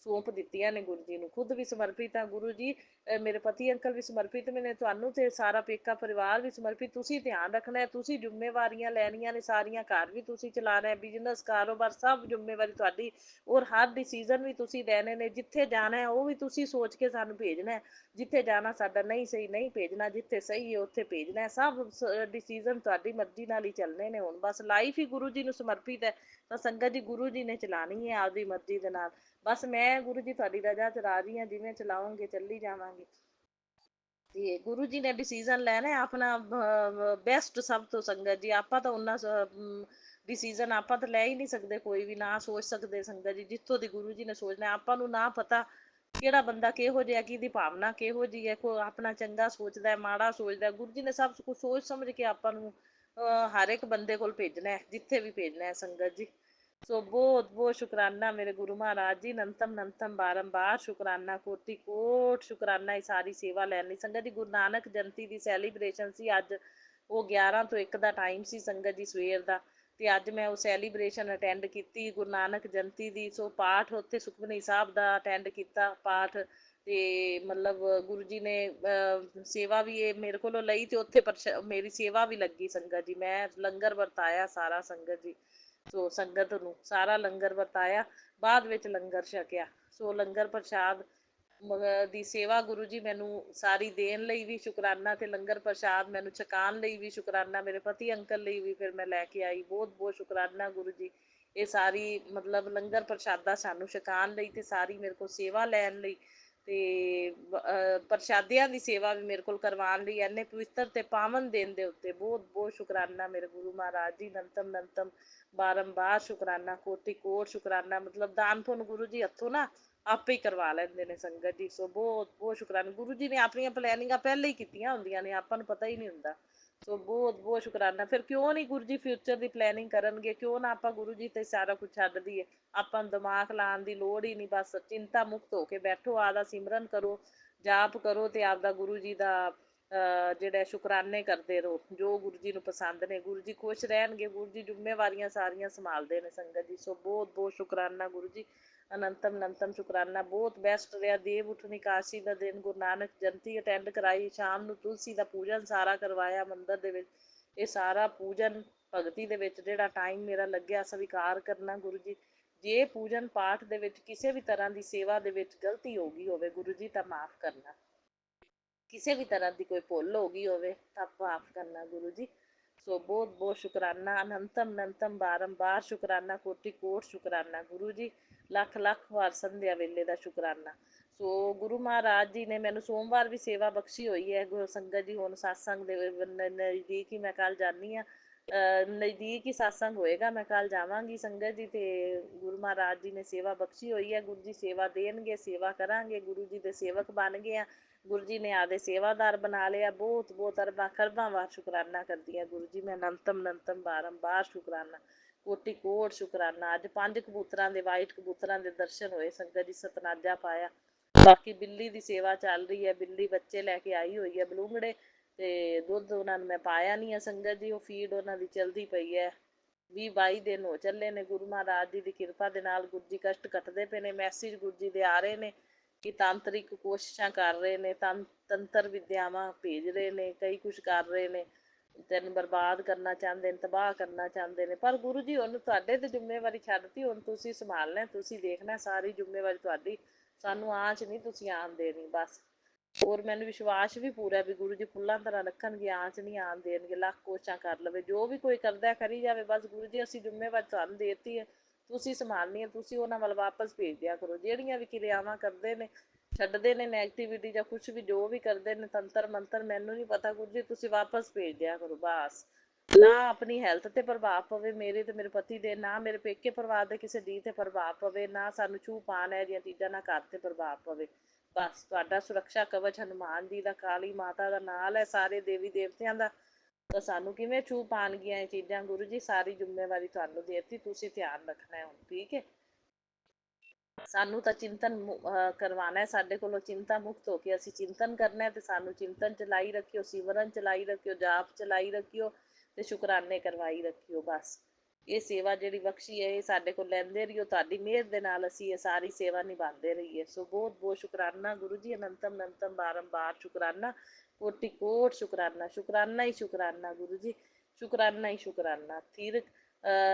[SPEAKER 5] ਸੌਂਪ ਦਿੱਤੀਆਂ ਨੇ ਗੁਰੂ ਜੀ ਨੂੰ। ਖੁਦ ਵੀ ਸਮਰਪਿਤ ਹਾਂ ਗੁਰੂ ਜੀ, ਮੇਰੇ ਪਤੀ ਅੰਕਲ ਵੀ ਸਮਰਪਿਤ ਨੇ ਤੁਹਾਨੂੰ, ਤੇ ਸਾਰਾ ਪੇਕਾ ਪਰਿਵਾਰ ਵੀ ਸਮਰਪਿਤ। ਤੁਸੀਂ ਧਿਆਨ ਰੱਖਣਾ, ਤੁਸੀਂ ਜ਼ਿੰਮੇਵਾਰੀਆਂ ਲੈਣੀਆਂ ਨੇ ਸਾਰੀਆਂ, ਘਰ ਵੀ ਤੁਸੀਂ ਚਲਾਉਣਾ ਹੈ, ਬਿਜ਼ਨਸ ਕਾਰੋਬਾਰ ਸਭ ਜ਼ਿੰਮੇਵਾਰੀ ਤੁਹਾਡੀ। ਔਰ ਹਰ ਡਿਸੀਜ਼ਨ ਵੀ ਤੁਸੀਂ ਲੈਣੇ ਨੇ। ਜਿੱਥੇ ਜਾਣਾ ਹੈ ਉਹ ਵੀ ਤੁਸੀਂ ਸੋਚ ਕੇ ਸਾਨੂੰ ਭੇਜਣਾ, ਜਿੱਥੇ ਜਾਣਾ ਸਾਡਾ ਨਹੀਂ ਸਹੀ ਨਹੀਂ ਭੇਜਣਾ, ਜਿੱਥੇ ਸਹੀ ਹੈ ਉੱਥੇ ਭੇਜਣਾ। ਸਭ ਡਿਸੀਜ਼ਨ ਤੁਹਾਡੀ ਮਰਜ਼ੀ ਨਾਲ ਹੀ ਚੱਲਣੇ ਨੇ। ਹੁਣ ਬਸ ਲਾਈਫ ਹੀ ਗੁਰੂ ਜੀ ਨੂੰ ਸਮਰਪਿਤ ਹੈ, ਤਾਂ ਸੰਗਤ ਜੀ ਗੁਰੂ ਜੀ ਨੇ ਚਲਾਉਣੀ ਹੈ ਆਪਦੀ ਮਰਜ਼ੀ ਦੇ ਨਾਲ। ਬਸ ਮੈਂ ਗੁਰੂ ਜੀ ਤੁਹਾਡੀ ਰਜ਼ਾ ਚ ਰਾਜੀ ਹਾਂ, ਜਿਵੇਂ ਚਲਾਓਗੇ ਚੱਲੀ ਜਾਵਾਂਗੇ। ਤੇ ਗੁਰੂ ਜੀ ਨੇ ਡਿਸੀਜ਼ਨ ਲੈਣਾ ਆਪਣਾ ਬੈਸਟ ਸਭ ਤੋਂ ਸੰਗਤ ਜੀ। ਆਪਾਂ ਤਾਂ ਉਹਨਾਂ ਡਿਸੀਜ਼ਨ ਆਪਾਂ ਤਾਂ ਲੈ ਹੀ ਨਹੀਂ ਸਕਦੇ, ਕੋਈ ਵੀ ਨਾ ਸੋਚ ਸਕਦੇ ਸੰਗਤ ਜੀ। ਜਿੱਥੋਂ ਦੀ ਗੁਰੂ ਜੀ ਨੇ ਸੋਚਣਾ, ਆਪਾਂ ਨੂੰ ਨਾ ਪਤਾ ਕਿਹੜਾ ਬੰਦਾ ਕਿਹੋ ਜਿਹਾ, ਕਿਹਦੀ ਭਾਵਨਾ ਕਿਹੋ ਜਿਹੀ ਹੈ, ਕੋਈ ਆਪਣਾ ਚੰਗਾ ਸੋਚਦਾ ਮਾੜਾ ਸੋਚਦਾ। ਗੁਰੂ ਜੀ ਨੇ ਸਭ ਕੁਝ ਸੋਚ ਸਮਝ ਕੇ ਆਪਾਂ ਨੂੰ ਹਰ ਇੱਕ ਬੰਦੇ ਕੋਲ ਭੇਜਣਾ, ਜਿੱਥੇ ਵੀ ਭੇਜਣਾ ਹੈ ਸੰਗਤ ਜੀ। ਸੋ ਬਹੁਤ ਬਹੁਤ ਸ਼ੁਕਰਾਨਾ ਮੇਰੇ ਗੁਰੂ ਮਹਾਰਾਜ ਜੀ, ਅਨੰਤਮ ਅਨੰਤਮ ਬਾਰੰਬਾਰ ਸ਼ੁਕਰਾਨਾ, ਕੋਟि ਕੋਟ ਸ਼ੁਕਰਾਨਾ। ਇਹ ਸਾਰੀ ਸੇਵਾ ਲੈਣ ਲਈ ਸੰਗਤ ਜੀ। ਗੁਰੂ ਨਾਨਕ ਜਯੰਤੀ ਦੀ ਸੈਲੀਬ੍ਰੇਸ਼ਨ ਸੀ ਅੱਜ, ਉਹ 11 ਤੋਂ 1 ਦਾ ਟਾਈਮ ਸੀ ਸੰਗਤ ਜੀ ਸਵੇਰ ਦਾ। ਤੇ ਅੱਜ ਮੈਂ ਉਹ ਸੈਲੀਬ੍ਰੇਸ਼ਨ ਅਟੈਂਡ ਕੀਤੀ ਗੁਰੂ ਨਾਨਕ ਜਯੰਤੀ ਦੀ। ਸੋ ਪਾਠ ਉੱਥੇ ਸੁਖਮਨੀ ਸਾਹਿਬ ਦਾ ਅਟੈਂਡ ਕੀਤਾ ਪਾਠ, ਤੇ ਮਤਲਬ ਗੁਰੂ ਜੀ ਨੇ ਸੇਵਾ ਵੀ ਇਹ ਮੇਰੇ ਕੋਲੋਂ ਲਈ, ਤੇ ਉੱਥੇ ਮੇਰੀ ਸੇਵਾ ਵੀ ਲੱਗੀ ਸੰਗਤ ਜੀ। ਮੈਂ ਲੰਗਰ ਵਰਤਾਇਆ ਸਾਰਾ ਸੰਗਤ ਜੀ। ਸੋ ਸੰਗਤ ਨੂੰ ਸਾਰਾ ਲੰਗਰ ਵਰਤਾਇਆ, ਬਾਅਦ ਵਿੱਚ ਲੰਗਰ ਛਕਿਆ। ਸੋ ਲੰਗਰ ਪ੍ਰਸ਼ਾਦ ਦੀ ਸੇਵਾ ਗੁਰੂ ਜੀ ਮੈਨੂੰ ਸਾਰੀ ਦੇਣ ਲਈ ਵੀ ਸ਼ੁਕਰਾਨਾ, ਤੇ ਲੰਗਰ ਪ੍ਰਸ਼ਾਦ ਮੈਨੂੰ ਛਕਾਉਣ ਲਈ ਵੀ ਸ਼ੁਕਰਾਨਾ। ਮੇਰੇ ਪਤੀ ਅੰਕਲ ਲਈ ਵੀ ਫਿਰ ਮੈਂ ਲੈ ਕੇ ਆਈ, ਬਹੁਤ ਬਹੁਤ ਸ਼ੁਕਰਾਨਾ ਗੁਰੂ ਜੀ। ਇਹ ਸਾਰੀ ਮਤਲਬ ਲੰਗਰ ਪ੍ਰਸ਼ਾਦਾ ਸਾਨੂੰ ਛਕਾਉਣ ਲਈ, ਤੇ ਸਾਰੀ ਮੇਰੇ ਕੋਲ ਸੇਵਾ ਲੈਣ ਲਈ, ਤੇ ਪ੍ਰਸ਼ਾਦਿਆਂ ਦੀ ਸੇਵਾ ਵੀ ਮੇਰੇ ਕੋਲ ਕਰਵਾਉਣ ਲਈ, ਇੰਨੇ ਪਵਿੱਤਰ ਤੇ ਪਾਵਨ ਦਿਨ ਦੇ ਉੱਤੇ ਬਹੁਤ ਬਹੁਤ ਸ਼ੁਕਰਾਨਾ ਮੇਰੇ ਗੁਰੂ ਮਹਾਰਾਜ ਜੀ। ਅਨੰਤਮ ਅਨੰਤਮ ਬਾਰੰਬਾਰ ਸ਼ੁਕਰਾਨਾ, ਕੋਟि ਕੋਟ ਸ਼ੁਕਰਾਨਾ। ਮਤਲਬ ਦਾਨ ਪੁੰਨ ਗੁਰੂ ਜੀ ਹੱਥੋਂ ਨਾ ਆਪੇ ਹੀ ਕਰਵਾ ਲੈਂਦੇ ਨੇ ਸੰਗਤ ਜੀ। ਸੋ ਬਹੁਤ ਬਹੁਤ ਸ਼ੁਕਰਾਨਾ, ਗੁਰੂ ਜੀ ਨੇ ਆਪਣੀਆਂ ਪਲੈਨਿੰਗਾਂ ਪਹਿਲਾਂ ਹੀ ਕੀਤੀਆਂ ਹੁੰਦੀਆਂ ਨੇ, ਆਪਾਂ ਨੂੰ ਪਤਾ ਹੀ ਨਹੀਂ ਹੁੰਦਾ। ਸੋ ਬਹੁਤ ਬਹੁਤ ਸ਼ੁਕਰਾਨਾ। ਫਿਰ ਕਿਉਂ ਨਹੀਂ ਗੁਰੂ ਜੀ ਫਿਊਚਰ ਦੀ ਪਲੈਨਿੰਗ ਕਰਨਗੇ, ਕਿਉਂ ਨਾ ਆਪਾਂ ਗੁਰੂ ਜੀ ਤੇ ਸਾਰਾ ਕੁਝ ਛੱਡ ਦਈਏ। ਆਪਾਂ ਨੂੰ ਦਿਮਾਗ ਲਾਉਣ ਦੀ ਲੋੜ ਹੀ ਨਹੀਂ, ਬਸ ਚਿੰਤਾ ਮੁਕਤ ਹੋ ਕੇ ਬੈਠੋ, ਆਪਦਾ ਸਿਮਰਨ ਕਰੋ, ਜਾਪ ਕਰੋ, ਤੇ ਆਪਦਾ ਗੁਰੂ ਜੀ ਦਾ ਜਿਹੜਾ ਸ਼ੁਕਰਾਨੇ ਕਰਦੇ ਰਹੋ, ਜੋ ਗੁਰੂ ਜੀ ਨੂੰ ਪਸੰਦ ਨੇ। ਗੁਰੂ ਜੀ ਖੁਸ਼ ਰਹਿਣਗੇ, ਗੁਰੂ ਜੀ ਜ਼ਿੰਮੇਵਾਰੀਆਂ ਸਾਰੀਆਂ ਸੰਭਾਲਦੇ ਨੇ ਸੰਗਤ ਜੀ। ਸੋ ਬਹੁਤ ਬਹੁਤ ਸ਼ੁਕਰਾਨਾ ਗੁਰੂ ਜੀ, ਅਨੰਤਮ ਅਨੰਤਮ ਸ਼ੁਕਰਾਨਾ। ਬਹੁਤ ਬੈਸਟ ਰਿਹਾ। ਦੇਵ ਉਠਣੀ ਕਾਸ਼ੀ ਦਾ ਦਿਨ, ਗੁਰੂ ਨਾਨਕ ਜਯੰਤੀ ਅਟੈਂਡ ਕਰਾਈ, ਸ਼ਾਮ ਨੂੰ ਤੁਲਸੀ ਦਾ ਪੂਜਨ ਸਾਰਾ ਕਰਵਾਇਆ ਮੰਦਿਰ ਦੇ ਵਿੱਚ। ਇਹ ਸਾਰਾ ਪੂਜਨ ਭਗਤੀ ਦੇ ਵਿੱਚ ਜਿਹੜਾ ਟਾਈਮ ਮੇਰਾ ਲੱਗਿਆ ਸਵੀਕਾਰ ਕਰਨਾ ਗੁਰੂ ਜੀ। ਜੇ ਪੂਜਨ ਪਾਠ ਦੇ ਵਿੱਚ ਕਿਸੇ ਵੀ ਤਰ੍ਹਾਂ ਦੀ ਸੇਵਾ ਦੇ ਵਿੱਚ ਗਲਤੀ ਹੋ ਗਈ ਹੋਵੇ ਗੁਰੂ ਜੀ ਤਾਂ ਮਾਫ਼ ਕਰਨਾ। ਕਿਸੇ ਵੀ ਤਰ੍ਹਾਂ ਦੀ ਕੋਈ ਭੁੱਲ ਹੋ ਗਈ ਹੋਵੇ ਤਾਂ ਮਾਫ਼ ਕਰਨਾ ਗੁਰੂ ਜੀ। ਸੋ ਬਹੁਤ ਬਹੁਤ ਸ਼ੁਕਰਾਨਾ, ਅਨੰਤਮ ਅਨੰਤਮ ਬਾਰੰਬਾਰ ਸ਼ੁਕਰਾਨਾ, ਕੋਟि ਕੋਟ ਸ਼ੁਕਰਾਨਾ ਗੁਰੂ ਜੀ। ਲੱਖ ਲੱਖ ਵਾਰ ਸੰਧਿਆ ਵੇਲੇ ਦਾ ਸ਼ੁਕਰਾਨਾ। ਸੋ ਗੁਰੂ ਮਹਾਰਾਜ ਜੀ ਨੇ ਮੈਨੂੰ ਸੋਮਵਾਰ ਵੀ ਸੇਵਾ ਬਖਸ਼ੀ ਹੋਈ ਹੈ। ਗੁਰੂ ਸੰਗਤ ਜੀ ਹੁਣ ਸਤਸੰਗ ਦੇ ਨਜ਼ਦੀਕ ਹੀ ਮੈਂ ਕੱਲ ਜਾਂਦੀ ਹਾਂ, ਨਜ਼ਦੀਕ ਹੀ ਸਤਸੰਗ ਹੋਏਗਾ, ਮੈਂ ਕੱਲ ਜਾਵਾਂਗੀ ਸੰਗਤ ਜੀ। ਤੇ ਗੁਰੂ ਮਹਾਰਾਜ ਜੀ ਨੇ ਸੇਵਾ ਬਖਸ਼ੀ ਹੋਈ ਹੈ, ਗੁਰੂ ਜੀ ਸੇਵਾ ਦੇਣਗੇ, ਸੇਵਾ ਕਰਾਂਗੇ, ਗੁਰੂ ਜੀ ਦੇ ਸੇਵਕ ਬਣ ਗਏ ਆ, ਗੁਰੂ ਜੀ ਨੇ ਆਦੇ ਸੇਵਾਦਾਰ ਬਣਾ ਲਿਆ। ਬਹੁਤ ਬਹੁਤ ਅਰਬਾਂ ਖਰਬਾਂ ਵਾਰ ਸ਼ੁਕਰਾਨਾ ਕਰਦੀ ਹਾਂ ਗੁਰੂ ਜੀ ਮੈਂ। ਅਨੰਤਮ ਅਨੰਤਮ ਬਾਰੰਬਾਰ ਸ਼ੁਕਰਾਨਾ, ਕੋਟि ਕੋਟ ਸ਼ੁਕਰਾਨਾ। ਅੱਜ 5 ਕਬੂਤਰਾਂ ਦੇ, ਵਾਈਟ ਕਬੂਤਰਾਂ ਦੇ ਦਰਸ਼ਨ ਹੋਏ ਸੰਗਤ ਜੀ, ਸਤਨਾਜਾ ਪਾਇਆ। ਬਾਕੀ ਬਿੱਲੀ ਦੀ ਸੇਵਾ ਚੱਲ ਰਹੀ ਹੈ, ਬਿੱਲੀ ਬੱਚੇ ਲੈ ਕੇ ਆਈ ਹੋਈ ਹੈ ਬਲੂੰਗੜੇ, ਤੇ ਦੁੱਧ ਉਹਨਾਂ ਨੂੰ ਮੈਂ ਪਾਇਆ ਨਹੀਂ ਹੈ ਸੰਗਤ ਜੀ। ਉਹ ਫੀਡ ਉਹਨਾਂ ਦੀ ਚਲਦੀ ਪਈ ਹੈ, 20-22 ਦਿਨ ਹੋ ਚੱਲੇ ਨੇ। ਗੁਰੂ ਮਹਾਰਾਜ ਜੀ ਦੀ ਕਿਰਪਾ ਦੇ ਨਾਲ ਗੁਰੂ ਜੀ ਕਸ਼ਟ ਕੱਟਦੇ ਪਏ ਨੇ। ਮੈਸੇਜ ਗੁਰੂ ਜੀ ਦੇ ਆ ਰਹੇ ਨੇ ਕਿ ਤਾਂਤਰਿਕ ਕੋਸ਼ਿਸ਼ਾਂ ਕਰ ਰਹੇ ਨੇ, ਤੰਤਰ ਵਿਦਿਆਵਾਂ ਭੇਜ ਰਹੇ ਨੇ, ਕਈ ਕੁਛ ਕਰ ਰਹੇ ਨੇ, ਤੈਨੂੰ ਬਰਬਾਦ ਕਰਨਾ ਚਾਹੁੰਦੇ ਨੇ, ਤਬਾਹ ਕਰਨਾ ਚਾਹੁੰਦੇ ਨੇ। ਪਰ ਗੁਰੂ ਜੀ ਹੁਣ ਤੁਹਾਡੇ ਤੇ ਜ਼ਿੰਮੇਵਾਰੀ ਛੱਡਤੀ, ਹੁਣ ਤੁਸੀਂ ਸੰਭਾਲਣਾ, ਤੁਸੀਂ ਦੇਖਣਾ, ਸਾਰੀ ਜ਼ਿੰਮੇਵਾਰੀ ਤੁਹਾਡੀ। ਸਾਨੂੰ ਆਂਚ ਨਹੀਂ ਤੁਸੀਂ ਆਉਣ ਦੇਣੀ ਬਸ। ਹੋਰ ਮੈਨੂੰ ਵਿਸ਼ਵਾਸ ਵੀ ਪੂਰਾ ਵੀ ਗੁਰੂ ਜੀ ਫੁੱਲਾਂ ਤਰ੍ਹਾਂ ਰੱਖਣਗੇ, ਆਂਚ ਨਹੀਂ ਆਉਣ ਦੇਣਗੇ। ਲੱਖ ਕੋਸ਼ਿਸ਼ਾਂ ਕਰ ਲਵੇ, ਜੋ ਵੀ ਕੋਈ ਕਰਦਾ ਕਰੀ ਜਾਵੇ, ਬਸ ਗੁਰੂ ਜੀ ਅਸੀਂ ਜ਼ਿੰਮੇਵਾਰੀ ਤੁਹਾਨੂੰ ਦੇ ਦਿੱਤੀ ਹੈ, ਤੁਸੀਂ ਸੰਭਾਲਣੀ ਹੈ। ਤੁਸੀਂ ਉਹਨਾਂ ਵੱਲ ਵਾਪਸ ਭੇਜ ਦਿਆ ਕਰੋ। ਜਿਹੜੀਆਂ ਵੀ ਕਿਰਿਆਵਾਂ ਕਰਦੇ ਨੇ, ਛੱਡਦੇ ਨੇ ਨੈਗੇਟਿਵਿਟੀ ਜਾਂ ਕੁਛ ਵੀ, ਜੋ ਵੀ ਕਰਦੇ ਨੇ ਤੰਤਰ ਮੰਤਰ, ਮੈਨੂੰ ਨਹੀਂ ਪਤਾ ਗੁਰੂ ਜੀ, ਤੁਸੀਂ ਵਾਪਸ ਭੇਜ ਦਿਆ ਕਰੋ ਬਸ। ਨਾ ਆਪਣੀ ਹੈਲਥ ਤੇ ਪ੍ਰਭਾਵ ਪਵੇ ਮੇਰੇ ਤੇ ਮੇਰੇ ਪਤੀ ਦੇ, ਨਾ ਮੇਰੇ ਪੇਕੇ ਪਰਿਵਾਰ ਦੇ ਕਿਸੇ ਦੀ ਤੇ ਪ੍ਰਭਾਵ ਪਵੇ, ਨਾ ਸਾਨੂੰ ਛੂਹ ਪਾਣ ਇਹ ਜਿਹੀਆਂ ਚੀਜ਼ਾਂ ਨਾ ਘਰ ਤੇ ਪ੍ਰਭਾਵ ਪਵੇ। ਬਸ ਤੁਹਾਡਾ ਸੁਰੱਖਿਆ ਕਵਚ ਹਨੂੰਮਾਨ ਜੀ ਦਾ, ਕਾਲੀ ਮਾਤਾ ਦਾ ਨਾਲ ਹੈ, ਸਾਰੇ ਦੇਵੀ ਦੇਵਤਿਆਂ ਦਾ। ਤਾਂ ਸਾਨੂੰ ਕਿਵੇਂ ਛੂਹ ਪਾਣਗੀਆਂ ਇਹ ਚੀਜ਼ਾਂ ਗੁਰੂ ਜੀ? ਸਾਰੀ ਜ਼ਿੰਮੇਵਾਰੀ ਤੁਹਾਨੂੰ ਦੇ ਦਿੱਤੀ, ਤੁਸੀਂ ਧਿਆਨ ਰੱਖਣਾ ਹੈ ਹੁਣ, ਠੀਕ ਹੈ। ਸਾਨੂੰ ਤਾਂ ਚਿੰਤਨ ਕਰਵਾਉਣਾ ਹੈ, ਸਾਡੇ ਕੋਲੋਂ ਚਿੰਤਾ ਮੁਕਤ ਹੋ ਕੇ ਅਸੀਂ ਚਿੰਤਨ ਕਰਨਾ। ਤੇ ਸਾਨੂੰ ਚਿੰਤਨ ਚਲਾਈ ਰੱਖਿਓ, ਸਿਮਰਨ ਚਲਾਈ ਰੱਖਿਓ, ਜਾਪ ਚਲਾਈ ਰੱਖਿਓ, ਤੇ ਸ਼ੁਕਰਾਨੇ ਕਰਵਾਈ ਰੱਖਿਓ ਬਸ। ਇਹ ਸੇਵਾ ਜਿਹੜੀ ਬਖਸ਼ੀ ਹੈ ਇਹ ਸਾਡੇ ਕੋਲ ਲੈਂਦੇ ਰਹੀਓ, ਤੁਹਾਡੀ ਮਿਹਰ ਦੇ ਨਾਲ ਅਸੀਂ ਇਹ ਸਾਰੀ ਸੇਵਾ ਨਿਭਾਉਂਦੇ ਰਹੀਏ। ਸੋ ਬਹੁਤ ਬਹੁਤ ਸ਼ੁਕਰਾਨਾ ਗੁਰੂ ਜੀ, ਅਨੰਤਮ ਅਨੰਤਮ ਬਾਰੰਬਾਰ ਸ਼ੁਕਰਾਨਾ, ਕੋਟि ਕੋਟ ਸ਼ੁਕਰਾਨਾ। ਸ਼ੁਕਰਾਨਾ ਹੀ ਸ਼ੁਕਰਾਨਾ ਗੁਰੂ ਜੀ, ਸ਼ੁਕਰਾਨਾ ਹੀ ਸ਼ੁਕਰਾਨਾ। ਤੀਰਥ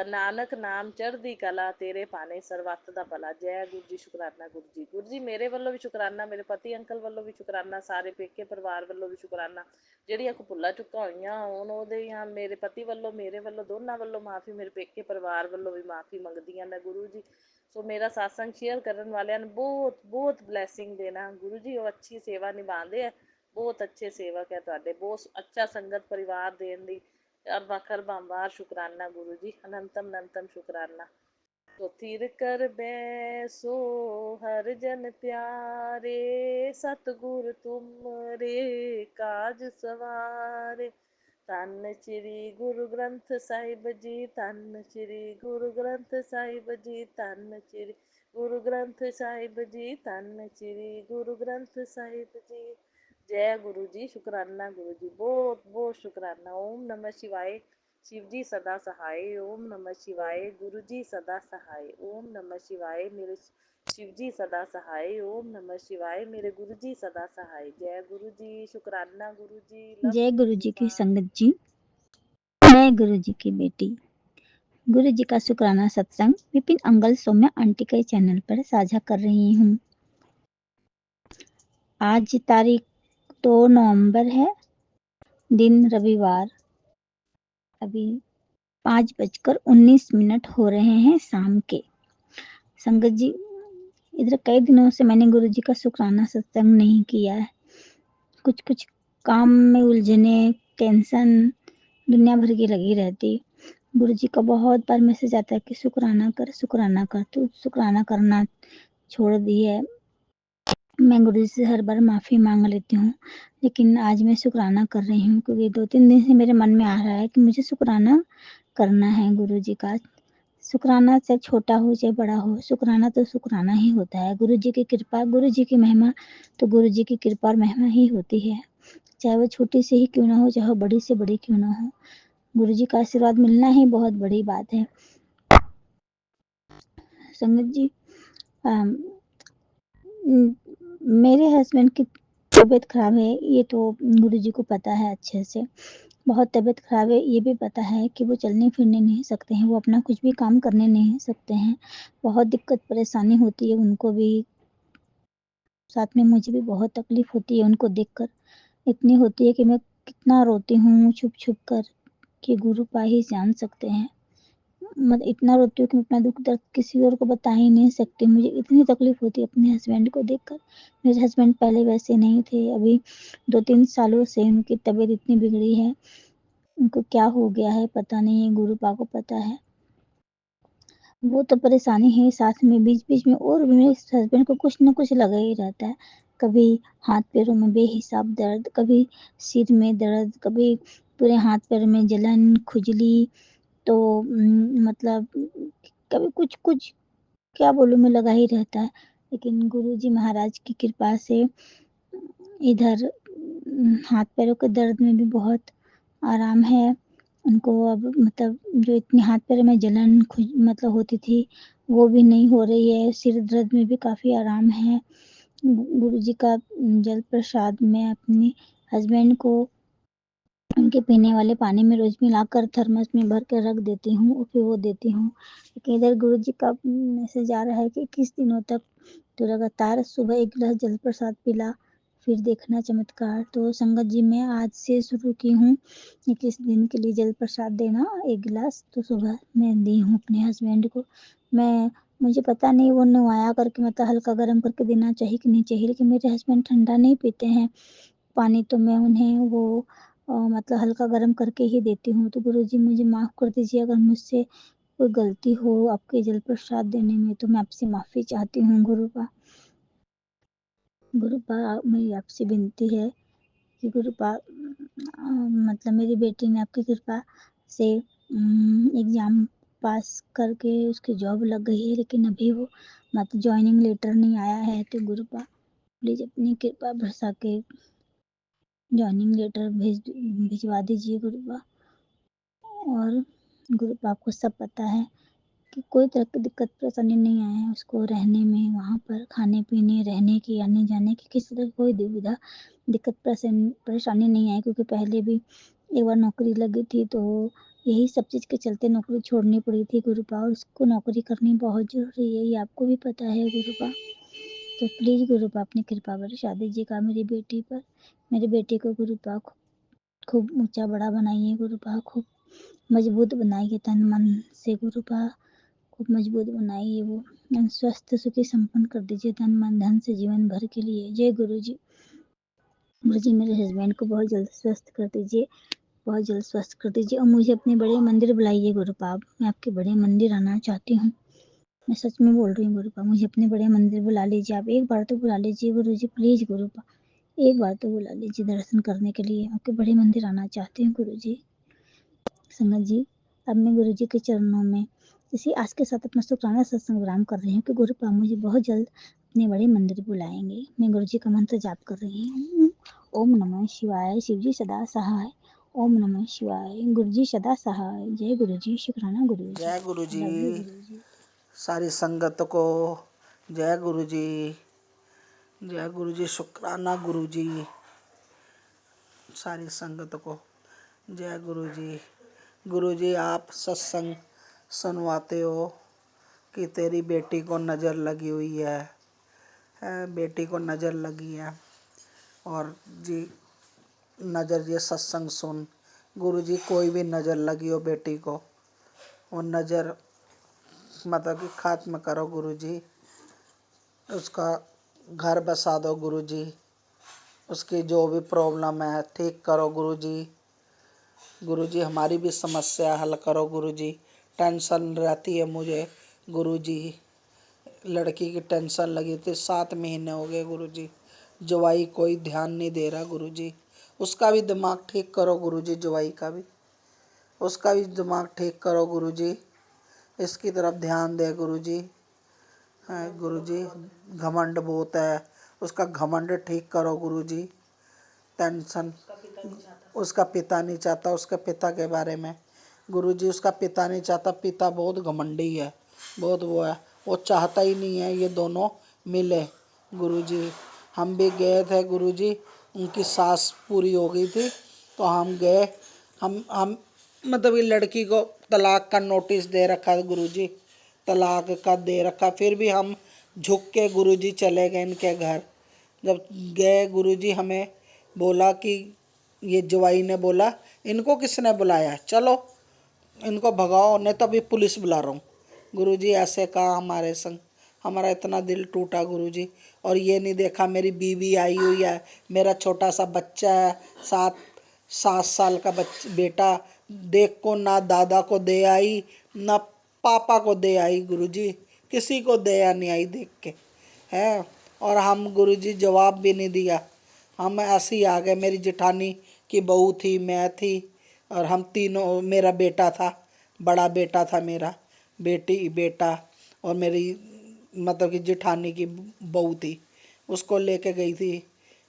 [SPEAKER 5] ਨਾਨਕ ਨਾਮ ਚੜ੍ਹਦੀ ਕਲਾ, ਤੇਰੇ ਭਾਣੇ ਸਰਬੱਤ ਦਾ ਭਲਾ। ਜੈ ਗੁਰੂ ਜੀ, ਸ਼ੁਕਰਾਨਾ ਗੁਰੂ ਜੀ। ਗੁਰੂ ਜੀ ਮੇਰੇ ਵੱਲੋਂ ਵੀ ਸ਼ੁਕਰਾਨਾ, ਮੇਰੇ ਪਤੀ ਅੰਕਲ ਵੱਲੋਂ ਵੀ ਸ਼ੁਕਰਾਨਾ, ਸਾਰੇ ਪੇਕੇ ਪਰਿਵਾਰ ਵੱਲੋਂ ਵੀ ਸ਼ੁਕਰਾਨਾ। ਜਿਹੜੀਆਂ ਕੋ ਭੁੱਲਾਂ ਚੁੱਕਾਂ ਹੋਈਆਂ ਹੋਣ ਉਹਦੀਆਂ ਮੇਰੇ ਪਤੀ ਵੱਲੋਂ, ਮੇਰੇ ਵੱਲੋਂ, ਦੋਨਾਂ ਵੱਲੋਂ ਮਾਫ਼ੀ, ਮੇਰੇ ਪੇਕੇ ਪਰਿਵਾਰ ਵੱਲੋਂ ਵੀ ਮਾਫ਼ੀ ਮੰਗਦੀਆਂ ਮੈਂ ਗੁਰੂ ਜੀ। ਸੋ ਮੇਰਾ ਸਤਸੰਗ ਸ਼ੇਅਰ ਕਰਨ ਵਾਲਿਆਂ ਨੂੰ ਬਹੁਤ ਬਹੁਤ ਬਲੈਸਿੰਗ ਦੇਣਾ ਗੁਰੂ ਜੀ। ਉਹ ਅੱਛੀ ਸੇਵਾ ਨਿਭਾਉਂਦੇ ਆ, ਬਹੁਤ ਅੱਛੇ ਸੇਵਕ ਹੈ ਤੁਹਾਡੇ, ਬਹੁਤ ਅੱਛਾ ਸੰਗਤ ਪਰਿਵਾਰ ਦੇਣ ਲਈ ਅਰਬਾਂ ਖਰਬਾਂ ਵਾਰ ਸ਼ੁਕਰਾਨਾ ਗੁਰੂ ਜੀ, ਅਨੰਤਮ ਅਨੰਤਮ ਸ਼ੁਕਰਾਨਾ। ਸੋ ਥਿਰ ਕਰ ਬੈਸੋ ਹਰ ਜਨ ਪਿਆਰੇ, ਸਤਿਗੁਰ ਤੁਮਰੇ ਕਾਜ ਸਵਾਰੇ। ਧੰਨ ਸ਼੍ਰੀ ਗੁਰੂ ਗ੍ਰੰਥ ਸਾਹਿਬ ਜੀ, ਧੰਨ ਸ਼੍ਰੀ ਗੁਰੂ ਗ੍ਰੰਥ ਸਾਹਿਬ ਜੀ, ਧੰਨ ਸ਼੍ਰੀ ਗੁਰੂ ਗ੍ਰੰਥ ਸਾਹਿਬ ਜੀ, ਧੰਨ ਸ਼੍ਰੀ ਗੁਰੂ ਗ੍ਰੰਥ ਸਾਹਿਬ ਜੀ। ਜੈ ਗੁਰੂ ਜੀ, ਸ਼ੁਕਰਾਨਾ ਗੁਰੂ ਜੀ, ਬਹੁਤ ਬਹੁਤ ਸ਼ੁਕਰਾਨਾ। ਓਮ ਨਮः शिवाय, शिव जी सदा सहाय। ओम नमः शिवाय, गुरु जी सदा सहाय। ओम नमः शिवाय, मेरे शिव जी सदा सहाय। ओम नमः शिवाय, मेरे गुरु जी सदा सहाय। जय गुरु जी, शुकराना गुरु जी।
[SPEAKER 6] जय गुरु जी की संगत जी, मैं गुरु जी की बेटी गुरु जी का शुक्राना सत्संग विपिन अंकल सौम्या आंटी के चैनल पर साझा कर रही हूँ। आज तारीख 2 नवंबर है, दिन रविवार। अभी 5:19 हो रहे हैं शाम के। संगत जी, इधर कई दिनों से मैंने गुरु जी का शुक्राना सत्संग नहीं किया है। कुछ कुछ काम में उलझने, टेंशन दुनिया भर की लगी रहती। गुरु जी का बहुत बार मैसेज आता है कि शुक्राना कर, शुक्राना कर। तो शुक्राना करना छोड़ दी है। मैं गुरु जी से हर बार माफ़ी मांग लेती हूँ, लेकिन आज मैं शुक्राना कर रही हूँ क्योंकि 2-3 दिन से मेरे मन में आ रहा है कि मुझे शुक्राना करना है गुरु जी का। शुक्राना चाहे छोटा हो चाहे बड़ा हो, शुक्राना तो शुक्राना ही होता है। गुरु जी की कृपा, गुरु जी की महिमा, तो गुरु जी की कृपा और महिमा ही होती है। चाहे वो छोटी से ही क्यों ना हो, चाहे वो बड़ी से बड़ी क्यों ना हो, गुरु जी का आशीर्वाद मिलना ही बहुत बड़ी बात है। संगत जी, मेरे हस्बैंड की तबीयत ख़राब है ये तो गुरुजी को पता है अच्छे से। बहुत तबीयत ख़राब है ये भी पता है कि वो चलने फिरने नहीं सकते हैं, वो अपना कुछ भी काम करने नहीं सकते हैं। बहुत दिक्कत परेशानी होती है उनको भी, साथ में मुझे भी बहुत तकलीफ़ होती है उनको देखकर। इतनी होती है कि मैं कितना रोती हूँ छुप-छुप कर कि गुरुपा ही जान सकते हैं। इतना रोती हूँ कि मैं अपना दुःख दर्द किसी और को बता ही नहीं सकती। मुझे इतनी तकलीफ़ होती है अपने हस्बैंड को देखकर। मेरे हस्बैंड पहले वैसे नहीं थे, अभी 2-3 सालों से उनकी तबीयत इतनी बिगड़ी है, उनको क्या हो गया है पता नहीं, गुरुपा को पता है। वो तो परेशानी है साथ में बीच-बीच में और भी मेरे हस्बैंड को कुछ न कुछ लगा ही रहता है। कभी हाथ-पैरों में बेहिसाब दर्द, कभी सिर में दर्द, कभी पूरे हाथ-पैर में जलन, खुजली तो मतलब कभी कुछ-कुछ क्या बोलूँ मैं लगा ही रहता है। लेकिन गुरुजी महाराज की कृपा से इधर हाथ-पैरों के दर्द में भी बहुत आराम है। उनको अब मतलब जो इतनी हाथ-पैर में जलन मतलब होती थी, वो भी नहीं हो रही है। सिर दर्द में भी काफ़ी आराम है। गुरुजी का जल प्रसाद मैं अपने हस्बैंड को उनके पीने वाले पानी में रोज़ मिलाकर थर्मस में भर के रख देती हूँ और फिर वो देती हूँ। लेकिन इधर गुरुजी का मैसेज आ रहा है कि 21 दिनों तक तो लगातार सुबह 1 गिलास जल प्रसाद पिला, फिर देखना चमत्कार। तो संगत जी मैं आज से शुरू की हूँ 21 दिन के लिए जल प्रसाद देना 1 गिलास, तो सुबह मैं दी हूँ अपने हस्बैंड को। मुझे पता नहीं वो नवाया करके मतलब हल्का गर्म करके देना चाहिए कि नहीं चाहिए, लेकिन मेरे हस्बैंड ठंडा नहीं पीते हैं पानी, तो मैं उन्हें वो मतलब हल्का गर्म करके ही देती हूँ। तो गुरुजी मुझे माफ़ कर दीजिए अगर मुझसे कोई गलती हो आपके जल प्रसाद देने में, तो मैं आपसे माफ़ी चाहती हूँ गुरुपा। गुरुपा मेरी आपसे विनती है कि गुरुपा मतलब मेरी बेटी ने आपकी कृपा से एग्ज़ाम पास करके उसकी जॉब लग गई है, लेकिन अभी वो मतलब जॉइनिंग लेटर नहीं आया है। तो गुरुपा प्लीज़ अपनी कृपा बरसा के जॉइनिंग लेटर भिजवा दीजिए गुरुपा। और गुरुपा आपको सब पता है कि कोई तरह की दिक्कत परेशानी नहीं आया है उसको रहने में, वहाँ पर खाने-पीने, रहने की, आने-जाने की किसी तरह की कोई दुविधा, दिक्कत परेशानी नहीं आई, क्योंकि पहले भी एक बार नौकरी लगी थी तो यही सब चीज़ के चलते नौकरी छोड़नी पड़ी थी गुरुपा, और उसको नौकरी करनी बहुत ज़रूरी है, ये आपको भी पता है गुरुपा। तो प्लीज़ गुरुपा अपनी कृपा बरसा दीजिएगा मेरी बेटी पर। मेरी बेटी को गुरुपा खूब ऊँचा बड़ा बनाइए गुरुपा, खूब मजबूत बनाइए तन मन से गुरुपा, खूब मजबूत बनाइए वो, स्वस्थ सुखी संपन्न कर दीजिए तन मन धन से जीवन भर के लिए। जय गुरुजी। गुरुजी मेरे हस्बैंड को बहुत जल्द स्वस्थ कर दीजिए, बहुत जल्द स्वस्थ कर दीजिए, और मुझे अपने बड़े मंदिर बुलाइए गुरुपा। मैं आपके बड़े मंदिर आना चाहती हूँ, मैं सच में बोल रही हूँ गुरुपा, मुझे अपने बड़े मंदिर बुला लीजिए आप, एक बार तो बुला लीजिए गुरुजी प्लीज़ गुरुपा, एक बार तो बुला लीजिए दर्शन करने के लिए, आपके बड़े मंदिर आना चाहती हूँ गुरुजी। संगत जी अब मैं गुरुजी के चरणों में इसी आस के साथ अपना शुक्राना सत्संग विराम कर रही हूँ कि गुरुपा मुझे बहुत जल्द अपने बड़े मंदिर बुलाएंगे। मैं गुरुजी का मंत्र जाप कर रही हूँ। ओम नमः शिवाय, शिवजी सदा सहाय। ओम नमः शिवाय, गुरुजी सदा सहाय। जय गुरुजी, शुक्राना गुरुजी।
[SPEAKER 7] जय गुरु जी।
[SPEAKER 6] लव यू गुरुजी।
[SPEAKER 7] सारी संगत को जय गुरु जी, जय गुरु जी, शुक्राना गुरु जी। सारी संगत को जय गुरु जी। गुरु जी आप सत्संग सुनवाते हो कि तेरी बेटी को नज़र लगी हुई है, बेटी को नज़र लगी है, और जी नज़र ये सत्संग सुन गुरु जी, कोई भी नज़र लगी हो बेटी को, वो नज़र मतलब कि खात्म करो गुरु जी, उसका घर बसा दो गुरु जी, उसकी जो भी प्रॉब्लम है ठीक करो गुरु जी। गुरु जी हमारी भी समस्या हल करो गुरु जी, टेंशन रहती है मुझे गुरु जी, लड़की की टेंशन लगी थी 7 महीने हो गए गुरु जी, जवाई कोई ध्यान नहीं दे रहा गुरु जी, उसका भी दिमाग ठीक करो गुरु जी, जवाई का भी उसका भी दिमाग ठीक करो गुरु जी, इसकी तरफ ध्यान दे गुरु जी। है गुरु जी, घमंड बहुत है, उसका घमंड ठीक करो गुरु जी। टेंशन उसका पिता नहीं चाहता, उसके पिता के बारे में गुरु जी, उसका पिता नहीं चाहता, पिता बहुत घमंडी है, बहुत वो है, वो चाहता ही नहीं है ये दोनों मिले गुरु जी। हम भी गए थे गुरुजी, उनकी सास पूरी हो गई थी तो हम गए। हम मतलब ये लड़की को तलाक का नोटिस दे रखा गुरुजी, तलाक का दे रखा, फिर भी हम झुक के गुरुजी चले गए इनके घर। जब गए गुरुजी हमें बोला कि ये जवाई ने बोला, इनको किसने बुलाया, चलो इनको भगाओ नहीं तो अभी पुलिस बुला रहा हूँ। गुरुजी ऐसे कहा हमारे संग, हमारा इतना दिल टूटा गुरुजी। और ये नहीं देखा मेरी बीवी आई हुई है, मेरा छोटा सा बच्चा है, 7 साल का बेटा, देख को ना दादा को दे आई ना पापा को दे आई गुरुजी, किसी को दया नहीं आई देख के है। और हम गुरुजी जवाब भी नहीं दिया, हम ऐसे ही आ गए। मेरी जेठानी की बहू थी, मैं थी और हम तीनों, मेरा बेटा था, बड़ा बेटा था मेरा, बेटी बेटा, और मेरी मतलब कि जेठानी की बहू थी, उसको लेके गई थी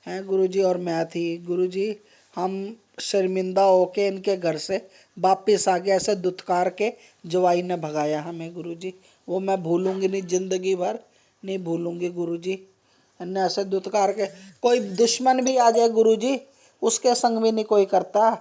[SPEAKER 7] हैं गुरुजी, और मैं थी गुरुजी। हम शर्मिंदा होके इनके घर से वापस आ गए, ऐसे दुत्कार के जवाई ने भगाया हमें गुरुजी। वो मैं भूलूंगी नहीं, जिंदगी भर नहीं भूलूंगी गुरुजी। ने ऐसे दुत्कार के, कोई दुश्मन भी आ जाए गुरुजी, उसके संग भी नहीं कोई करता।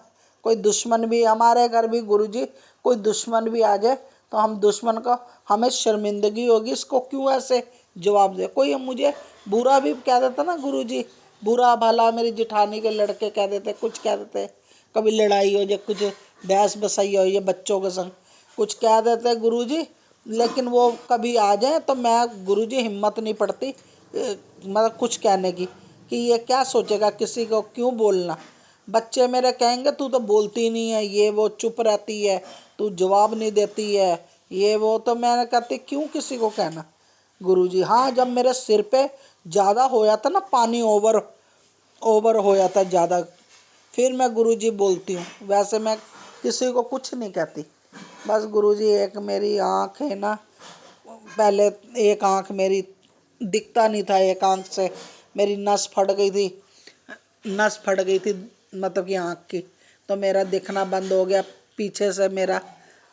[SPEAKER 7] कोई दुश्मन भी हमारे घर भी गुरुजी, कोई दुश्मन भी आ जाए तो हम दुश्मन का, हमें शर्मिंदगी होगी, इसको क्यों ऐसे जवाब दे। कोई मुझे बुरा भी कह देता ना गुरुजी, बुरा भला मेरी जेठानी के लड़के कह देते, कुछ कह देते, कभी लड़ाई हो जाए, कुछ बहस बसाई हो जाए बच्चों के संग, कुछ कह देते गुरुजी, लेकिन वो कभी आ जाए तो मैं गुरुजी हिम्मत नहीं पड़ती मतलब कुछ कहने की, कि ये क्या सोचेगा, किसी को क्यों बोलना। बच्चे मेरे कहेंगे तू तो बोलती नहीं है, ये वो चुप रहती है, तू जवाब नहीं देती है, ये वो, तो मैंने कहती क्यों किसी को कहना गुरुजी। हाँ, जब मेरे सिर पे ज़्यादा होया था ना, पानी ओवर ओवर होया था ज़्यादा, फिर मैं गुरुजी बोलती हूँ, वैसे मैं किसी को कुछ नहीं कहती। बस गुरुजी एक मेरी आँख है ना, पहले एक आँख मेरी दिखता नहीं था, एक आँख से मेरी नस फट गई थी, नस फट गई थी मतलब कि आँख की, तो मेरा दिखना बंद हो गया पीछे से, मेरा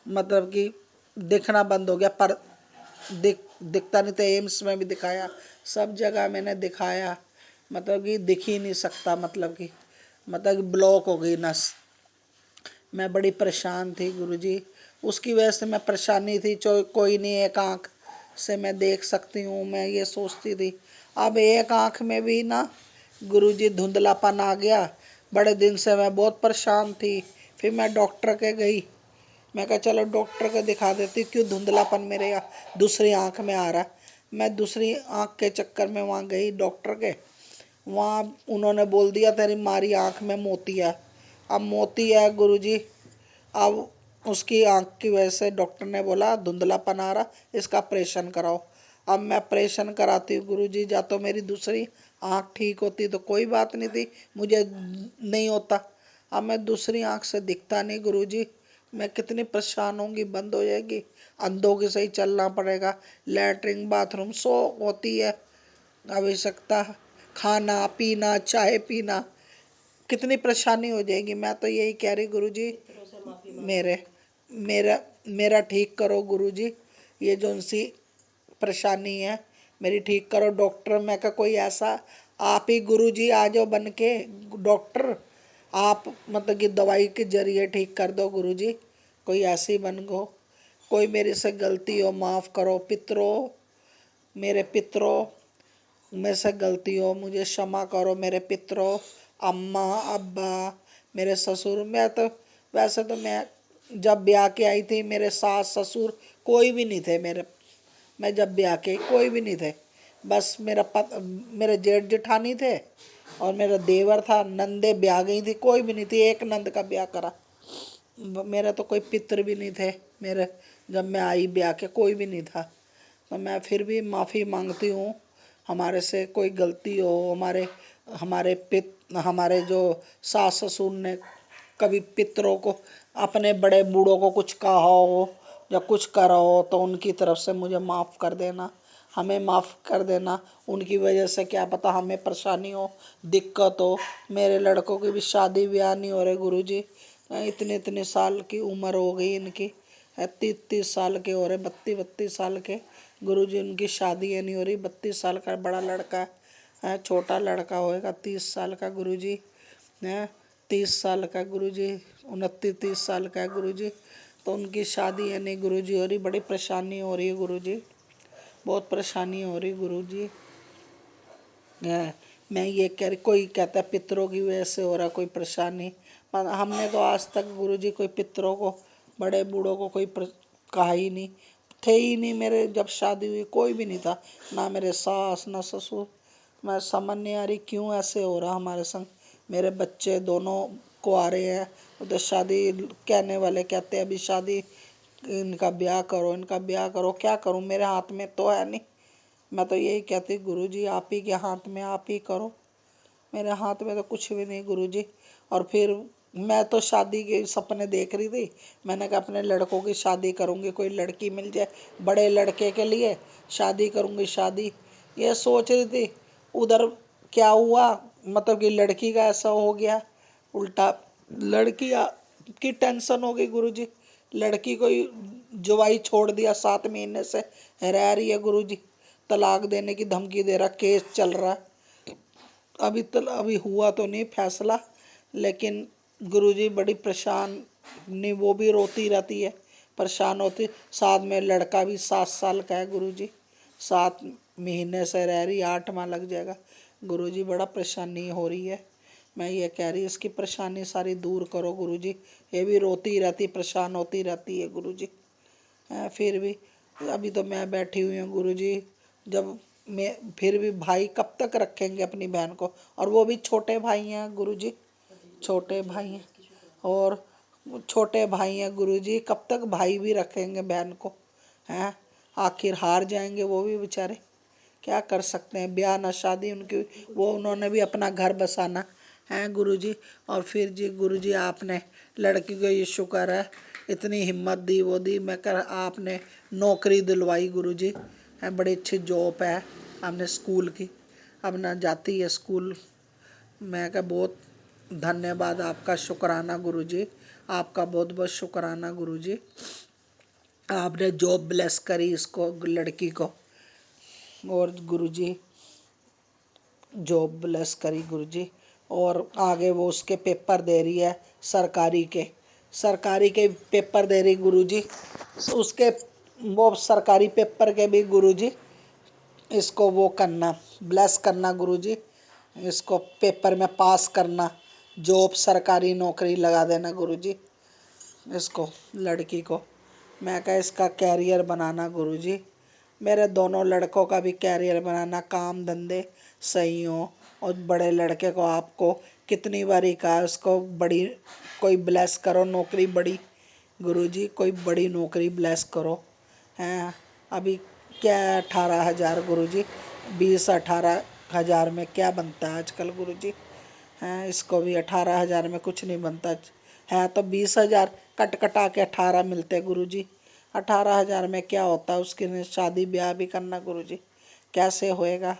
[SPEAKER 7] मतलब कि दिखना बंद हो गया, पर दिखता नहीं था। एम्स में भी दिखाया, सब जगह मैंने दिखाया, मतलब कि दिख ही नहीं सकता, मतलब कि ब्लॉक हो गई नस। मैं बड़ी परेशान थी गुरुजी, उसकी वजह से मैं परेशानी थी, कोई नहीं एक आँख से मैं देख सकती हूँ, मैं ये सोचती थी। अब एक आँख में भी ना गुरुजी धुंधलापन आ गया, बड़े दिन से मैं बहुत परेशान थी। फिर मैं डॉक्टर के गई, मैं कहा चलो डॉक्टर को दिखा देती, क्यों धुंधलापन मेरे दूसरी आँख में आ रहा। मैं दूसरी आँख के चक्कर में वहाँ गई डॉक्टर के, वहाँ उन्होंने बोल दिया तेरी मारी आँख में मोती है। अब मोती है गुरुजी, अब उसकी आँख की वजह से डॉक्टर ने बोला धुंधलापन आ रहा, इसका ऑपरेशन कराओ। अब मैं ऑपरेशन कराती हूँ गुरुजी, जा तो मेरी दूसरी आँख ठीक होती तो कोई बात नहीं थी, मुझे नहीं होता। अब मैं दूसरी आँख से दिखता नहीं गुरुजी, मैं कितनी परेशान होंगी, बंद हो जाएगी, अंधों के सही चलना पड़ेगा, लैट्रिन बाथरूम सो होती है आवश्यकता, खाना पीना चाय पीना, कितनी परेशानी हो जाएगी। मैं तो यही कह रही गुरुजी, मेरे मेरा मेरा ठीक करो गुरुजी, ये जो उनसी परेशानी है मेरी ठीक करो। डॉक्टर मैं का कोई ऐसा, आप ही गुरुजी आ जाओ बन के डॉक्टर, आप मतलब कि दवाई के जरिए ठीक कर दो गुरुजी, कोई ऐसी बन गो। कोई मेरे से गलती हो माफ़ करो, पितरों मेरे पितरों, मेरे से गलती हो मुझे क्षमा करो मेरे पितरों, अम्मा अब्बा मेरे ससुर। मैं तो वैसे तो मैं जब ब्याह के आई थी मेरे सास ससुर कोई भी नहीं थे मेरे, मैं जब ब्याह के कोई भी नहीं थे, बस मेरे जेठ जेठानी थे और मेरा देवर था, नंदे ब्याह गई थी, कोई भी नहीं थी, एक नंद का ब्याह करा। मेरा तो कोई पितर भी नहीं थे मेरे, जब मैं आई ब्याह के कोई भी नहीं था। तो मैं फिर भी माफ़ी मांगती हूँ, हमारे से कोई गलती हो, हमारे जो सास ससुर ने कभी पितरों को, अपने बड़े बूढ़ों को कुछ कहा हो या कुछ करा हो तो उनकी तरफ से मुझे माफ़ कर देना, हमें माफ़ कर देना। उनकी वजह से क्या पता हमें परेशानी हो, दिक्कत हो। मेरे लड़कों की भी शादी ब्याह नहीं हो रहे गुरुजी, इतने इतने साल की उम्र हो गई इनकी, 30-30 साल के हो रहे, 32-32 साल के गुरुजी, उनकी शादी नहीं हो रही। 32 साल का बड़ा लड़का है, छोटा लड़का होएगा 30 साल का गुरुजी है, 30 साल का गुरुजी, 29-30 साल का है गुरुजी। तो उनकी शादी है नहीं गुरुजी हो रही, बड़ी परेशानी हो रही है गुरुजी, बहुत परेशानी हो रही गुरुजी है। मैं ये कह रही, कोई कहता है पितरों की वजह से हो रहा कोई परेशानी, पर हमने तो आज तक गुरुजी कोई पितरों को, बड़े बूढ़ों को कोई कहा ही नहीं, थे ही नहीं। मेरे जब शादी हुई कोई भी नहीं था, ना मेरे सास ना ससुर। मैं समझ नहीं आ रही क्यों ऐसे हो रहा हमारे संग। मेरे बच्चे दोनों कुंवारे हैं, उधर शादी कहने वाले कहते हैं अभी शादी, इनका ब्याह करो, इनका ब्याह करो। क्या करूं, मेरे हाथ में तो है नहीं। मैं तो यही कहती गुरुजी आप ही के हाथ में, आप ही करो, मेरे हाथ में तो कुछ भी नहीं गुरुजी। और फिर मैं तो शादी के सपने देख रही थी, मैंने कहा अपने लड़कों की शादी करूंगी, कोई लड़की मिल जाए बड़े लड़के के लिए शादी करूंगी, शादी ये सोच रही थी। उधर क्या हुआ, मतलब कि लड़की का ऐसा हो गया उल्टा, लड़की की टेंशन हो गई गुरुजी। लड़की को जवाई छोड़ दिया, 7 महीने से रह रही है गुरुजी, तलाक देने की धमकी दे रहा, केस चल रहा है। अभी हुआ तो नहीं फैसला, लेकिन गुरुजी बड़ी परेशान नहीं, वो भी रोती रहती है, परेशान होती। साथ में लड़का भी 7 साल का है गुरुजी, 7 महीने से रह रही, 8 माह लग जाएगा गुरुजी, बड़ा परेशानी हो रही है। मैं ये कह रही इसकी परेशानी सारी दूर करो गुरुजी, ये भी रोती रहती, परेशान होती रहती है गुरुजी। फिर भी अभी तो मैं बैठी हुई हूँ गुरुजी, जब मैं फिर भी भाई कब तक रखेंगे अपनी बहन को, और वो भी छोटे भाई हैं गुरुजी, छोटे भाई हैं, और छोटे भाई हैं गुरुजी, कब तक भाई भी रखेंगे बहन को हैं। आखिर हार जाएंगे वो भी बेचारे, क्या कर सकते हैं, ब्याह ना शादी उनकी, वो उन्होंने भी अपना घर बसाना है गुरुजी। और फिर जी गुरुजी आपने लड़की को ये शुक्र है इतनी हिम्मत दी, वो दी, मैं कर आपने नौकरी दिलवाई गुरुजी है, बड़ी अच्छी जॉब है, हमने स्कूल की, अब ना जाती है स्कूल। मैं क्या बहुत धन्यवाद आपका, शुक्राना गुरुजी, आपका बहुत बहुत शुक्राना गुरुजी। आपने जॉब ब्लेस करी इसको, लड़की को, और गुरुजी जॉब ब्लेस करी गुरुजी। और आगे वो उसके पेपर दे रही है, सरकारी के पेपर दे रही गुरुजी, उसके वो सरकारी पेपर के भी गुरुजी इसको वो करना, ब्लेस करना गुरुजी, इसको पेपर में पास करना, जॉब सरकारी नौकरी लगा देना गुरुजी इसको, लड़की को। मैं कहा इसका कैरियर बनाना गुरुजी, मेरे दोनों लड़कों का भी कैरियर बनाना, काम धंधे सही हो। और बड़े लड़के को आपको कितनी बारी कहा उसको बड़ी कोई ब्लेस करो, नौकरी बड़ी गुरुजी, कोई बड़ी नौकरी ब्लेस करो हैं। अभी क्या 18,000 गुरुजी, 20-18 हज़ार में क्या बनता है आजकल गुरुजी हैं। इसको भी 18,000 में कुछ नहीं बनता है, तो 20,000 कट कटा के 18 मिलते गुरुजी। 18,000 में क्या होता है, उसकी शादी ब्याह भी करना गुरुजी, कैसे होएगा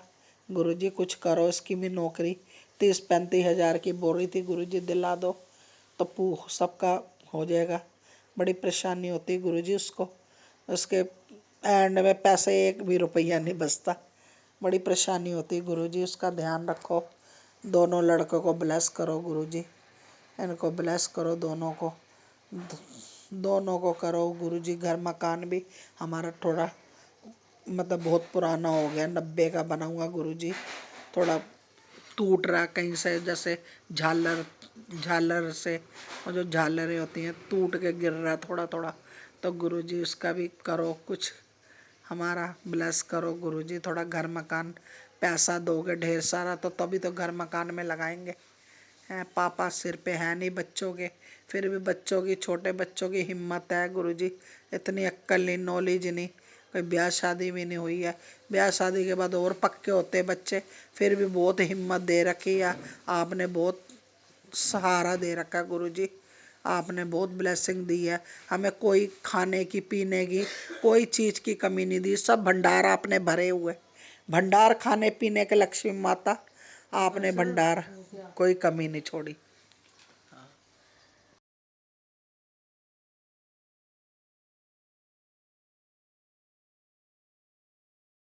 [SPEAKER 7] गुरुजी, कुछ करो इसकी भी नौकरी। 30-35 हज़ार की बोल रही थी गुरुजी, दिला दो तो सबका हो जाएगा। बड़ी परेशानी होती है गुरुजी उसको, उसके एंड में पैसे 1 भी रुपया नहीं बचता, बड़ी परेशानी होती है गुरुजी, उसका ध्यान रखो। दोनों लड़कों को ब्लेस करो गुरुजी, इनको ब्लेस करो दोनों को करो गुरुजी। घर मकान भी हमारा थोड़ा मतलब बहुत पुराना हो गया, 90 का बना हुआ गुरुजी, थोड़ा टूट रहा कहीं से, जैसे झालर से, और जो झालरें होती हैं टूट के गिर रहा थोड़ा थोड़ा, तो गुरुजी उसका भी करो कुछ, हमारा ब्लेस करो गुरुजी। थोड़ा घर मकान, पैसा दोगे ढेर सारा तो तभी तो घर मकान में लगाएंगे हैं। पापा सिर पे है नहीं बच्चों के, फिर भी बच्चों की, छोटे बच्चों की हिम्मत है गुरुजी, इतनी अक्ल नहीं, नॉलेज नहीं, कोई ब्याह शादी भी नहीं हुई है, ब्याह शादी के बाद और पक्के होते बच्चे, फिर भी बहुत हिम्मत दे रखी है आपने, बहुत सहारा दे रखा गुरुजी, आपने बहुत ब्लेसिंग दी है हमें, कोई खाने की पीने की कोई चीज़ की कमी नहीं दी, सब भंडार आपने भरे हुए, भंडार खाने पीने के, लक्ष्मी माता आपने भंडार कोई कमी नहीं छोड़ी।